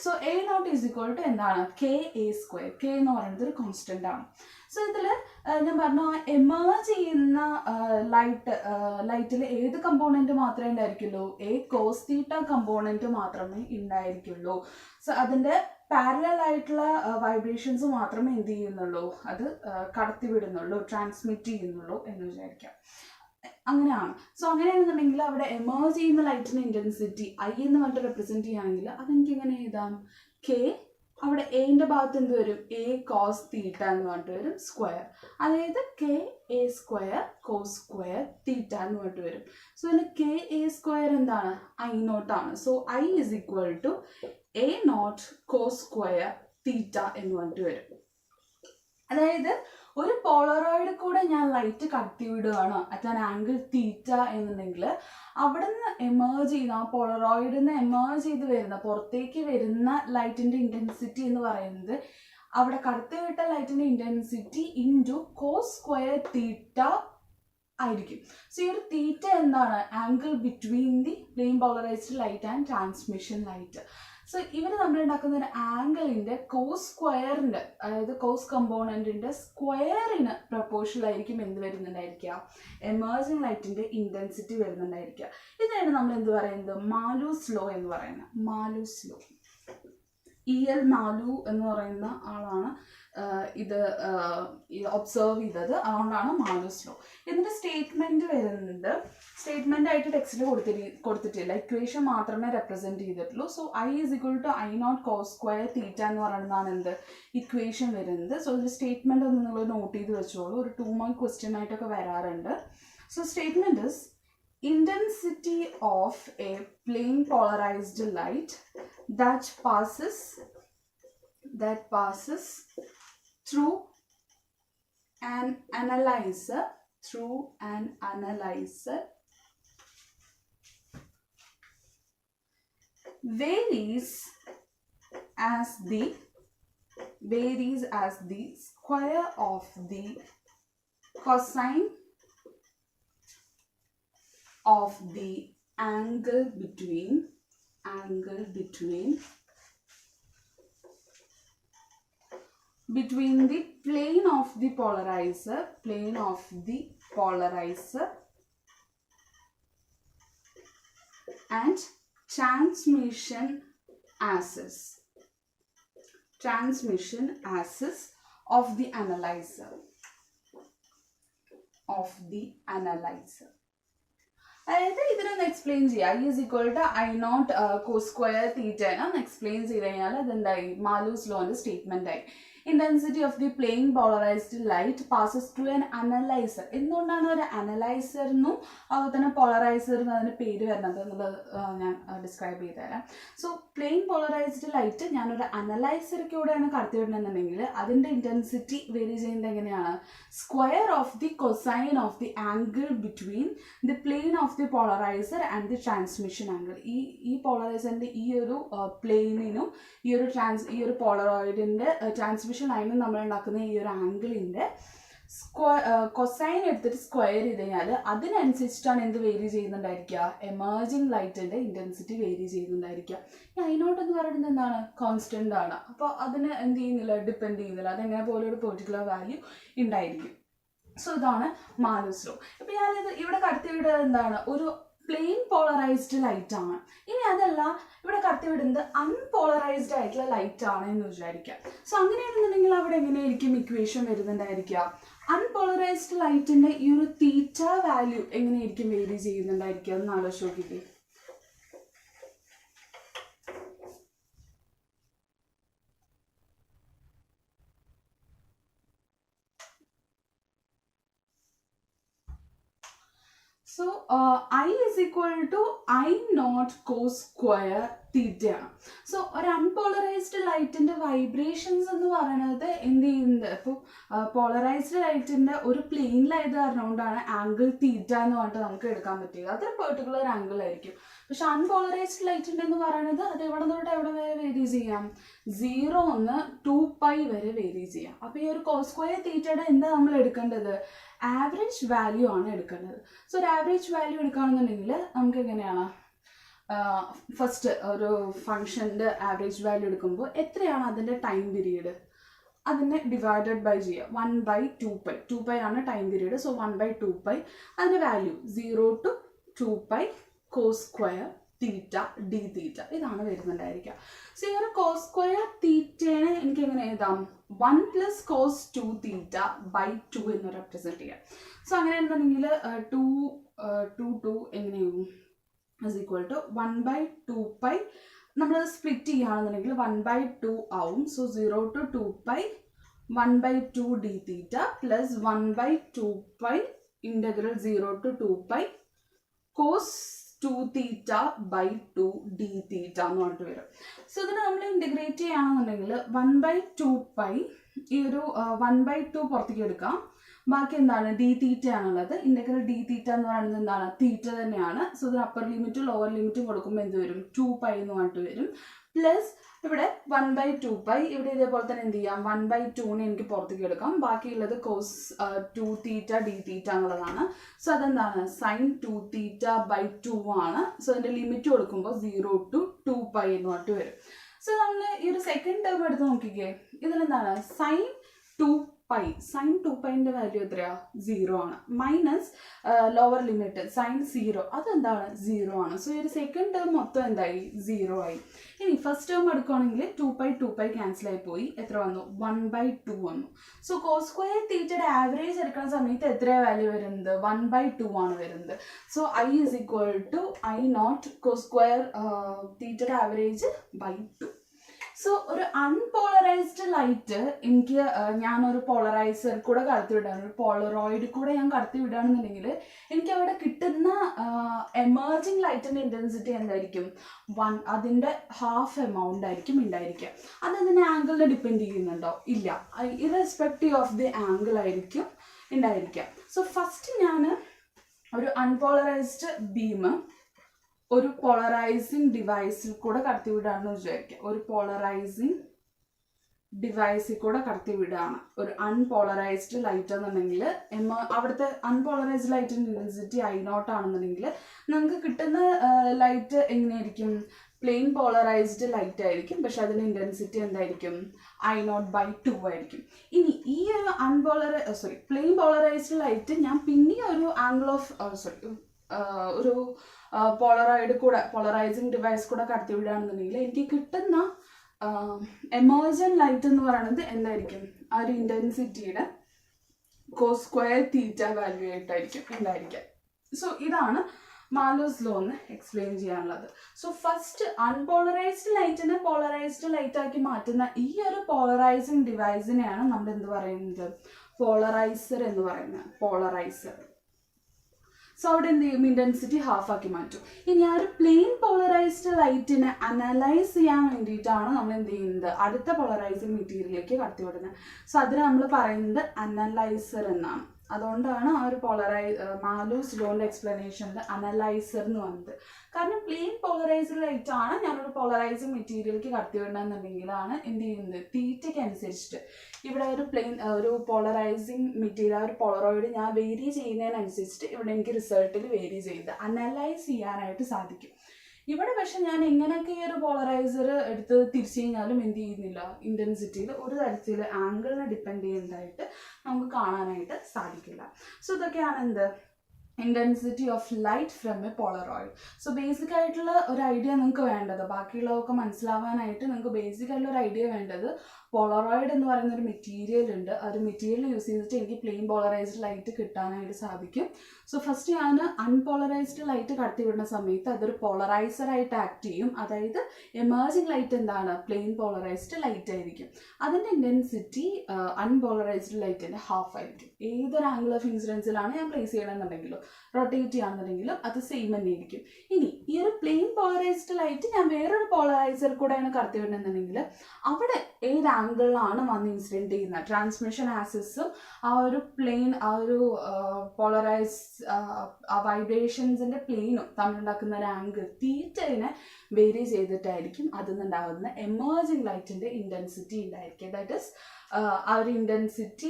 So A0 is equal to എന്താണ്? KA². K എന്ന് പറയുന്നത് ഒരു കോൺസ്റ്റൻ്റ് ആണ്. സോ ഇതിൽ ഞാൻ പറഞ്ഞു എമേർജ് ചെയ്യുന്ന ലൈറ്റിൽ ഏത് കമ്പോണൻറ്റ് മാത്രമേ ഉണ്ടായിരിക്കുള്ളൂ? A cos θ കമ്പോണൻറ്റ് മാത്രമേ ഉണ്ടായിരിക്കുള്ളൂ. സോ അതിൻ്റെ പാരലൽ ആയിട്ടുള്ള വൈബ്രേഷൻസ് മാത്രമേ എന്ത് ചെയ്യുന്നുള്ളൂ? അത് കടത്തിവിടുന്നുള്ളൂ, ട്രാൻസ്മിറ്റ് ചെയ്യുന്നുള്ളൂ എന്ന് വിചാരിക്കാം. അങ്ങനെയാണ്. സോ അങ്ങനെയാണെന്നുണ്ടെങ്കിൽ അവിടെ എമേർജ് ചെയ്യുന്ന ലൈറ്റിൻ്റെ ഇൻറ്റൻസിറ്റി I എന്ന് പറഞ്ഞിട്ട് റെപ്രസെൻറ്റ് ചെയ്യുകയാണെങ്കിൽ അതെനിക്ക് എങ്ങനെ എഴുതാം? K അവിടെ എന്റെ ഭാഗത്ത് എന്ത് വരും? A cos θ എന്ന് പറഞ്ഞിട്ട് വരും സ്ക്വയർ. അതായത് KA² cos² θ എന്ന് പറഞ്ഞിട്ട് വരും. സോ അതിന് KA² എന്താണ്? I0 ആണ്. So I is equal to A0 cos² θ എന്ന് പറഞ്ഞിട്ട് വരും. അതായത് ഒരു പോളറോയിഡ് കൂടെ ഞാൻ ലൈറ്റ് കടത്തി വിടുകയാണ് അറ്റ് ആൻ ആംഗിൾ തീറ്റ എന്നുണ്ടെങ്കിൽ അവിടെ നിന്ന് എമേർജ് ചെയ്യുന്ന ആ പോളറോയിഡിൽ നിന്ന് എമേർജ് ചെയ്ത് വരുന്ന പുറത്തേക്ക് വരുന്ന ലൈറ്റിൻ്റെ ഇൻറ്റൻസിറ്റി എന്ന് പറയുന്നത് അവിടെ കടത്തി വിട്ട ലൈറ്റിൻ്റെ ഇൻറ്റൻസിറ്റി ഇൻറ്റു cos² θ ആയിരിക്കും. സോ ഈ ഒരു തീറ്റ എന്താണ്? Angle between the plain polarized light and transmission light. So ഇവർ നമ്മൾ ഉണ്ടാക്കുന്ന ഒരു ആംഗിളിൻ്റെ cos²ൻ്റെ അതായത് കോസ് കമ്പോണൻറ്റിൻ്റെ സ്ക്വയറിന് പ്രൊപ്പോർഷണൽ ആയിരിക്കും എന്ത് വരുന്നുണ്ടായിരിക്കുക? എമേർജിങ് ലൈറ്റിൻ്റെ ഇൻറ്റൻസിറ്റി വരുന്നുണ്ടായിരിക്കുക. ഇതാണ് നമ്മൾ എന്ത് പറയുന്നത്? മാലൂസ് ലോ എന്ന് പറയുന്നത്. മാലൂസ് ലോ. EL മാലു എന്ന് പറയുന്ന ആളാണ് ഇത് ഒബ്സർവ് ചെയ്തത്. അതുകൊണ്ടാണ് മാലൂസ് ലോ. ഇതിൻ്റെ സ്റ്റേറ്റ്മെൻറ്റ് വരുന്നത് സ്റ്റേറ്റ്മെൻ്റ് ആയിട്ട് ടെക്സ്റ്റിൽ കൊടുത്തിട്ടില്ല, ഇക്വേഷൻ മാത്രമേ റെപ്രസെൻറ്റ് ചെയ്തിട്ടുള്ളൂ. So I is equal to I0 cos² θ എന്ന് പറയുന്നതാണ് എന്ത് ഇക്വേഷൻ വരുന്നത്. സോ ഇതിൻ്റെ സ്റ്റേറ്റ്മെൻറ്റ് ഒന്ന് നിങ്ങൾ നോട്ട് ചെയ്ത് വെച്ചോളൂ. ഒരു 2 മാർക്ക് ക്വസ്റ്റ്യൻ ആയിട്ടൊക്കെ വരാറുണ്ട്. So statement is intensity of a plane polarized light that passes through an analyzer varies as the square of the cosine of the angle between the plane of the polarizer and transmission axis of the analyzer. അതായത് ഇതിനൊന്ന് explain ചെയ്യാം. I is equal to I0 cos² θ ഒന്ന് explain ചെയ്ത് കഴിഞ്ഞാൽ അതെന്തായി? മാലൂസ് ലോന്റെ statement ആയി. intensity of the plane polarized light passes through an analyzer. എന്തുകൊണ്ടാണ് ഒരു അനലൈസറിനും അതുപോലെ തന്നെ പോളറൈസറിനും അതിന് പേര് വരുന്നത് എന്നുള്ളത് ഞാൻ ഡിസ്ക്രൈബ് ചെയ്ത് തരാം. സോ പ്ലെയിൻ പോളറൈസ്ഡ് ലൈറ്റ് ഞാനൊരു അനലൈസറിലൂടെയാണ് കടത്തിവിടുന്നുണ്ടെങ്കിൽ അതിൻ്റെ ഇൻറ്റൻസിറ്റി വേരി ചെയ്യുന്നത് എങ്ങനെയാണ്? Square of the cosine of the angle between the plain of the polarizer and the transmission angle. ഈ പോളറൈസറിൻ്റെ ഈ ഒരു പ്ലെയിനിനും ഈ ഒരു പോളറോയിഡിൻ്റെ ട്രാൻസ്മിഷൻ ലൈനും നമ്മൾ ഉണ്ടാക്കുന്ന ഈ ഒരു ആംഗിളിൻ്റെ കൊസൈൻ എടുത്തിട്ട് സ്ക്വയർ ചെയ്ത് കഴിഞ്ഞാൽ അതിനനുസരിച്ചിട്ടാണ് എന്ത് വേരി ചെയ്യുന്നുണ്ടായിരിക്കുക? എമേർജിങ് ലൈറ്റിൻ്റെ ഇൻറ്റൻസിറ്റി വേരി ചെയ്യുന്നുണ്ടായിരിക്കുക. ഈ I0 എന്ന് പറയുന്നത് എന്താണ്? കോൺസ്റ്റൻ്റ് ആണ്. അപ്പോൾ അതിന് എന്ത് ചെയ്യുന്നില്ല, ഡിപ്പെൻഡ് ചെയ്യുന്നില്ല. അതെങ്ങനെ പോലെ ഒരു പെർട്ടിക്കുലർ വാല്യൂ ഉണ്ടായിരിക്കും. സോ ഇതാണ് മാലൂസ് ലോ. ഇപ്പം ഞാനിത് ഇവിടെ കടത്തിവിടുക എന്താണ്? ഒരു പ്ലെയിൻ പോളറൈസ്ഡ് ലൈറ്റ് ആണ്. ഇനി അതല്ല ഇവിടെ കടത്തിവിടുന്നത് അൺപോളറൈസ്ഡ് ആയിട്ടുള്ള ലൈറ്റ് ആണ് എന്ന് വിചാരിക്കാം. സോ അങ്ങനെയാണെന്നുണ്ടെങ്കിൽ അവിടെ എങ്ങനെയായിരിക്കും ഇക്വേഷൻ വരുന്നുണ്ടായിരിക്കുക? അൺപോളറൈസ്ഡ് ലൈറ്റിൻ്റെ ഈ ഒരു തീറ്റ വാല്യൂ എങ്ങനെയായിരിക്കും വേരി ചെയ്യുന്നുണ്ടായിരിക്കുക എന്ന് ആലോചിച്ച് നോക്കിക്കേ. So I is equal to I naught cos square theta ആണ്. സോ ഒരു അൺപോളറൈസ്ഡ് ലൈറ്റിൻ്റെ വൈബ്രേഷൻസ് എന്ന് പറയുന്നത് എന്ത് ചെയ്യുന്നത്, ഇപ്പോൾ പോളറൈസ്ഡ് ലൈറ്റിൻ്റെ ഒരു പ്ലെയിനിലായത് കാരണം കൊണ്ടാണ് ആംഗിൾ തീറ്റ എന്ന് പറഞ്ഞിട്ട് നമുക്ക് എടുക്കാൻ പറ്റുക. അതൊരു പെർട്ടിക്കുലർ ആംഗിൾ ആയിരിക്കും. പക്ഷെ അൺപോളറൈസ്ഡ് ലൈറ്റിൻ്റെ എന്ന് പറയുന്നത് അത് എവിടെ തൊട്ട് എവിടെ വരെ വേരി ചെയ്യാം, 0 to 2π വരെ വേരി ചെയ്യാം. അപ്പോൾ ഈ ഒരു കോസ് സ്ക്വയർ തീറ്റയുടെ എന്താ നമ്മൾ എടുക്കേണ്ടത്, ആവറേജ് വാല്യൂ ആണ് എടുക്കേണ്ടത്. സോ ഒരു ആവറേജ് വാല്യൂ എടുക്കുകയാണെന്നുണ്ടെങ്കിൽ നമുക്ക് എങ്ങനെയാണ്, ഫസ്റ്റ് ഒരു ഫംഗ്ഷൻ്റെ ആവറേജ് വാല്യൂ എടുക്കുമ്പോൾ എത്രയാണ് അതിൻ്റെ ടൈം പീരീഡ്, അതിനെ ഡിവൈഡഡ് ബൈ ചെയ്യുക. 1/2π, 2π ആണ് ടൈം പീരീഡ്. സോ 1/2π അതിൻ്റെ value 0 to 2π cos square theta d theta ഇതാണ് വരുന്നുണ്ടായിരിക്കുക. സോ ഈ ഒരു കോസ് സ്ക്വയർ തീറ്റേനെ എനിക്ക് എങ്ങനെ എഴുതാം, 1 + cos 2 θ/2 എന്ന് റെപ്രസെൻറ്റ് ചെയ്യാം. സോ അങ്ങനെ എന്താണെങ്കിൽ 2 എങ്ങനെയാവും is equal to 1/2π. നമ്മളത് സ്പ്ലിറ്റ് ചെയ്യുകയാണെന്നുണ്ടെങ്കിൽ 1/2 ആവും. So 0 to 2π 1/2 d theta plus 1/2π integral 0 to 2π cos 2 θ/2 d theta എന്ന് പറഞ്ഞിട്ട് വരും. സോ ഇതിന് നമ്മൾ ഇൻ്റഗ്രേറ്റ് ചെയ്യുകയാണെന്നുണ്ടെങ്കിൽ 1/2π ഈ ഒരു 1/2 പുറത്തേക്ക് എടുക്കാം. ബാക്കി എന്താണ്, ഡി തീറ്റ ആണുള്ളത്. ഇൻ്റഗ്രൽ ഡി തീറ്റ എന്ന് പറയുന്നത് എന്താണ്, തീറ്റ തന്നെയാണ്. സോ ഇതിന് അപ്പർ ലിമിറ്റും ലോവർ ലിമിറ്റും കൊടുക്കുമ്പോൾ എന്ത് വരും, 2π എന്ന് പറഞ്ഞിട്ട് വരും. പ്ലസ് ഇവിടെ 1/2π, ഇവിടെ ഇതേപോലെ തന്നെ എന്ത് ചെയ്യാം, 1/2നെ എനിക്ക് പുറത്തേക്ക് എടുക്കാം. ബാക്കിയുള്ളത് കോസ് 2 θ d തീറ്റ എന്നുള്ളതാണ്. സോ അതെന്താണ്, സൈൻ 2 θ/2 ആണ്. സോ അതിൻ്റെ ലിമിറ്റ് കൊടുക്കുമ്പോൾ 0 to 2π എന്ന് പറഞ്ഞിട്ട് വരും. സോ നമ്മൾ ഈ ഒരു സെക്കൻഡ് ടേം എടുത്ത് നോക്കിക്കേ, ഇതിലെന്താണ് സൈൻ 2πൻ്റെ വാല്യൂ എത്രയാണ്, 0 ആണ്. മൈനസ് ലോവർ ലിമിറ്റ് സൈൻ 0, അതെന്താണ് 0 ആണ്. സോ ഈ ഒരു സെക്കൻഡ് ടേം മൊത്തം എന്തായി, 0 ആയി. ഇനി ഫസ്റ്റ് ടേം എടുക്കുകയാണെങ്കിൽ 2π ക്യാൻസൽ ആയി പോയി. എത്ര വന്നു, 1/2 വന്നു. സോ കോസ് സ്ക്വയർ തീറ്റയുടെ ആവറേജ് എടുക്കുന്ന സമയത്ത് എത്രയാണ് വാല്യൂ വരുന്നത്, 1/2 ആണ് വരുന്നത്. So I is equal to I naught cos square തീറ്റയുടെ ആവറേജ് /2. സോ ഒരു അൺപോളറൈസ്ഡ് ലൈറ്റ് എനിക്ക് ഞാനൊരു പോളറൈസർ കൂടെ കടത്തി വിടുകയാണ്, ഒരു പോളറോയിഡ് കൂടെ ഞാൻ കടത്തി വിടുകയാണെന്നുണ്ടെങ്കിൽ എനിക്ക് അവിടെ കിട്ടുന്ന എമേർജിങ് ലൈറ്റിൻ്റെ ഇൻറ്റൻസിറ്റി എന്തായിരിക്കും, 1, അതിൻ്റെ ഹാഫ് എമൗണ്ട് ആയിരിക്കും ഉണ്ടായിരിക്കുക. അതതിൻ്റെ ആംഗിളിനെ ഡിപ്പെൻഡ് ചെയ്യുന്നുണ്ടോ, ഇല്ല. ഇറസ്പെക്റ്റീവ് ഓഫ് ദി ആംഗിൾ ആയിരിക്കും ഉണ്ടായിരിക്കുക. സോ ഫസ്റ്റ് ഞാൻ ഒരു അൺപോളറൈസ്ഡ് ബീം ഒരു പോളറൈസിങ് ഡിവൈസിൽ കൂടെ കടത്തി വിടുകയാണെന്ന് വിചാരിക്കുക. ഒരു പോളറൈസിങ് ഡിവൈസിൽ കൂടെ കടത്തി വിടുകയാണ് ഒരു അൺപോളറൈസ്ഡ് ലൈറ്റ് എന്നുണ്ടെങ്കിൽ, അവിടുത്തെ അൺപോളറൈസ്ഡ് ലൈറ്റിൻ്റെ ഇൻറ്റൻസിറ്റി I0 ആണെന്നുണ്ടെങ്കിൽ നമുക്ക് കിട്ടുന്ന ലൈറ്റ് എങ്ങനെയായിരിക്കും, പ്ലെയിൻ പോളറൈസ്ഡ് ലൈറ്റ് ആയിരിക്കും. പക്ഷെ അതിൻ്റെ ഇൻറ്റൻസിറ്റി എന്തായിരിക്കും, I0/2 ആയിരിക്കും. ഇനി ഈ ഒരു പ്ലെയിൻ പോളറൈസ്ഡ് ലൈറ്റ് ഞാൻ പിന്നെ ഒരു ആംഗിൾ ഓഫ് ഒരു പോളറോയിഡ് കൂടെ പോളറൈസിങ് ഡിവൈസ് കൂടെ കടത്തി വിടുകയാണെന്നുണ്ടെങ്കിൽ എനിക്ക് കിട്ടുന്ന എമേർജൻ ലൈറ്റ് എന്ന് പറയുന്നത് എന്തായിരിക്കും, ആ ഒരു ഇൻറ്റൻസിറ്റിയുടെ കോസ് സ്ക്വയർ തീറ്റ വാല്യൂ ആയിട്ടായിരിക്കും ഉണ്ടായിരിക്കുക. സോ ഇതാണ് മാലോസ് ലോ എന്ന് എക്സ്പ്ലെയിൻ ചെയ്യാനുള്ളത്. സോ ഫസ്റ്റ് അൺപോളറൈസ്ഡ് ലൈറ്റിനെ പോളറൈസ്ഡ് ലൈറ്റ് ആക്കി മാറ്റുന്ന ഈ ഒരു പോളറൈസിങ് ഡിവൈസിനെയാണ് നമ്മൾ എന്ത് പറയുന്നത്, പോളറൈസർ എന്ന് പറയുന്നത്. പോളറൈസർ. സോ അവിടെ എന്ത് ചെയ്യും, ഇൻറ്റൻസിറ്റി ഹാഫ് ആക്കി മാറ്റും. ഇനി ആ ഒരു പ്ലെയിൻ പോളറൈസ്ഡ് ലൈറ്റിനെ അനലൈസ് ചെയ്യാൻ വേണ്ടിയിട്ടാണ് നമ്മൾ എന്ത് ചെയ്യുന്നത്, അടുത്ത പോളറൈസിങ് മെറ്റീരിയലിലേക്ക് കടത്തിവിടുന്നത്. സോ അതിന് നമ്മൾ പറയുന്നത് അനലൈസർ എന്നാണ്. അതുകൊണ്ടാണ് ആ ഒരു മാലോസ് ലോന്റെ എക്സ്പ്ലനേഷനിൽ അനലൈസർ എന്ന് വന്നത്. കാരണം പ്ലെയിൻ പോളറൈസ്ഡ് ലൈറ്റ് ആണ് ഞാനൊരു പോളറൈസിങ് മെറ്റീരിയലിലേക്ക് കടത്തിവിടണമെന്നുണ്ടെങ്കിലാണ് എന്ത് ചെയ്യുന്നത്, തീറ്റയ്ക്ക് അനുസരിച്ചിട്ട് ഇവിടെ ഒരു പോളറൈസിങ് മെറ്റീരിയൽ, ഒരു പോളറോയിഡ് ഞാൻ വേരി ചെയ്യുന്നതിനനുസരിച്ചിട്ട് ഇവിടെ എനിക്ക് റിസൾട്ടിൽ വേരി ചെയ്ത് അനലൈസ് ചെയ്യാനായിട്ട് സാധിക്കും. ഇവിടെ പക്ഷെ ഞാൻ എങ്ങനെയൊക്കെ ഈ ഒരു പോളറൈസർ എടുത്ത് തിരിച്ചു കഴിഞ്ഞാലും എന്ത് ചെയ്യുന്നില്ല, ഇൻറ്റൻസിറ്റിയിൽ ഒരു തരത്തിൽ ആംഗിളിനെ ഡിപ്പെൻഡ് ചെയ്യുന്നതായിട്ട് നമുക്ക് കാണാനായിട്ട് സാധിക്കില്ല. സോ ഇതൊക്കെയാണ് എന്ത്, intensity of light from a Polaroid. So basic ആയിട്ടുള്ള ഒരു ഐഡിയ നിങ്ങൾക്ക് വേണ്ടത്, ബാക്കിയുള്ളതൊക്കെ മനസ്സിലാവാനായിട്ട് നിങ്ങൾക്ക് ബേസിക് ആയിട്ടുള്ള ഒരു ഐഡിയ വേണ്ടത് പോളറോയിഡ് എന്ന് പറയുന്ന ഒരു മെറ്റീരിയൽ ഉണ്ട്. ആ ഒരു മെറ്റീരിയൽ യൂസ് ചെയ്തിട്ട് എനിക്ക് പ്ലെയിൻ പോളറൈസ്ഡ് ലൈറ്റ് കിട്ടാനായിട്ട് സാധിക്കും. സോ ഫസ്റ്റ് ഞാൻ അൺപോളറൈസ്ഡ് ലൈറ്റ് കടത്തിവിടുന്ന സമയത്ത് അതൊരു പോളറൈസറായിട്ട് ആക്ട് ചെയ്യും. അതായത് എമേർജിങ് ലൈറ്റ് എന്താണ്, പ്ലെയിൻ പോളറൈസ്ഡ് ലൈറ്റ് ആയിരിക്കും. അതിൻ്റെ ഇൻറ്റൻസിറ്റി അൺപോളറൈസ്ഡ് ലൈറ്റിൻ്റെ ഹാഫ് ആയിരിക്കും. ഏതൊരു ആംഗിൾ ഓഫ് ഇൻസിഡൻസിലാണ് ഞാൻ പ്ലേസ് ചെയ്യണമെന്നുണ്ടെങ്കിലും. റൊട്ടേറ്റ് ചെയ്യാന്നുണ്ടെങ്കിലും അത് സെയിം തന്നെ ആയിരിക്കും. ഇനി ഈ ഒരു പ്ലെയിൻ പോളറൈസ്ഡ് ലൈറ്റ് ഞാൻ വേറൊരു പോളറൈസർ കൂടെയാണ് കടത്തിവിടുന്നുണ്ടെങ്കിൽ അവിടെ ഏത് ആംഗിളിലാണ് വന്ന് ഇൻസിഡൻറ്റ് ചെയ്യുന്നത്, ട്രാൻസ്മിഷൻ ആക്സിസും ആ ഒരു പ്ലെയിൻ ആ ഒരു പോളറൈസ് ആ വൈബ്രേഷൻസിൻ്റെ പ്ലെയിനും തമ്മിലുണ്ടാക്കുന്ന ഒരു ആംഗിൾ തീറ്റനെ വേരി ചെയ്തിട്ടായിരിക്കും അതിൽ നിന്നുണ്ടാകുന്ന എമേർജിങ് ലൈറ്റിൻ്റെ ഇൻറ്റൻസിറ്റി ഉണ്ടായിരിക്കുക. ദാറ്റ് ഇസ് ആ ഒരു ഇൻറ്റൻസിറ്റി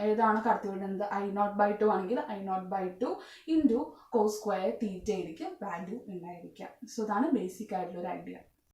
ഏതാണ് കടത്തിവിടുന്നത്, I0/2 ആണെങ്കിൽ I0/2 ഇൻറ്റു cos² തീറ്റ ആയിരിക്കും വാല്യൂ ഉണ്ടായിരിക്കുക. സോ അതാണ് ബേസിക് ആയിട്ടുള്ളൊരു ഐഡിയ.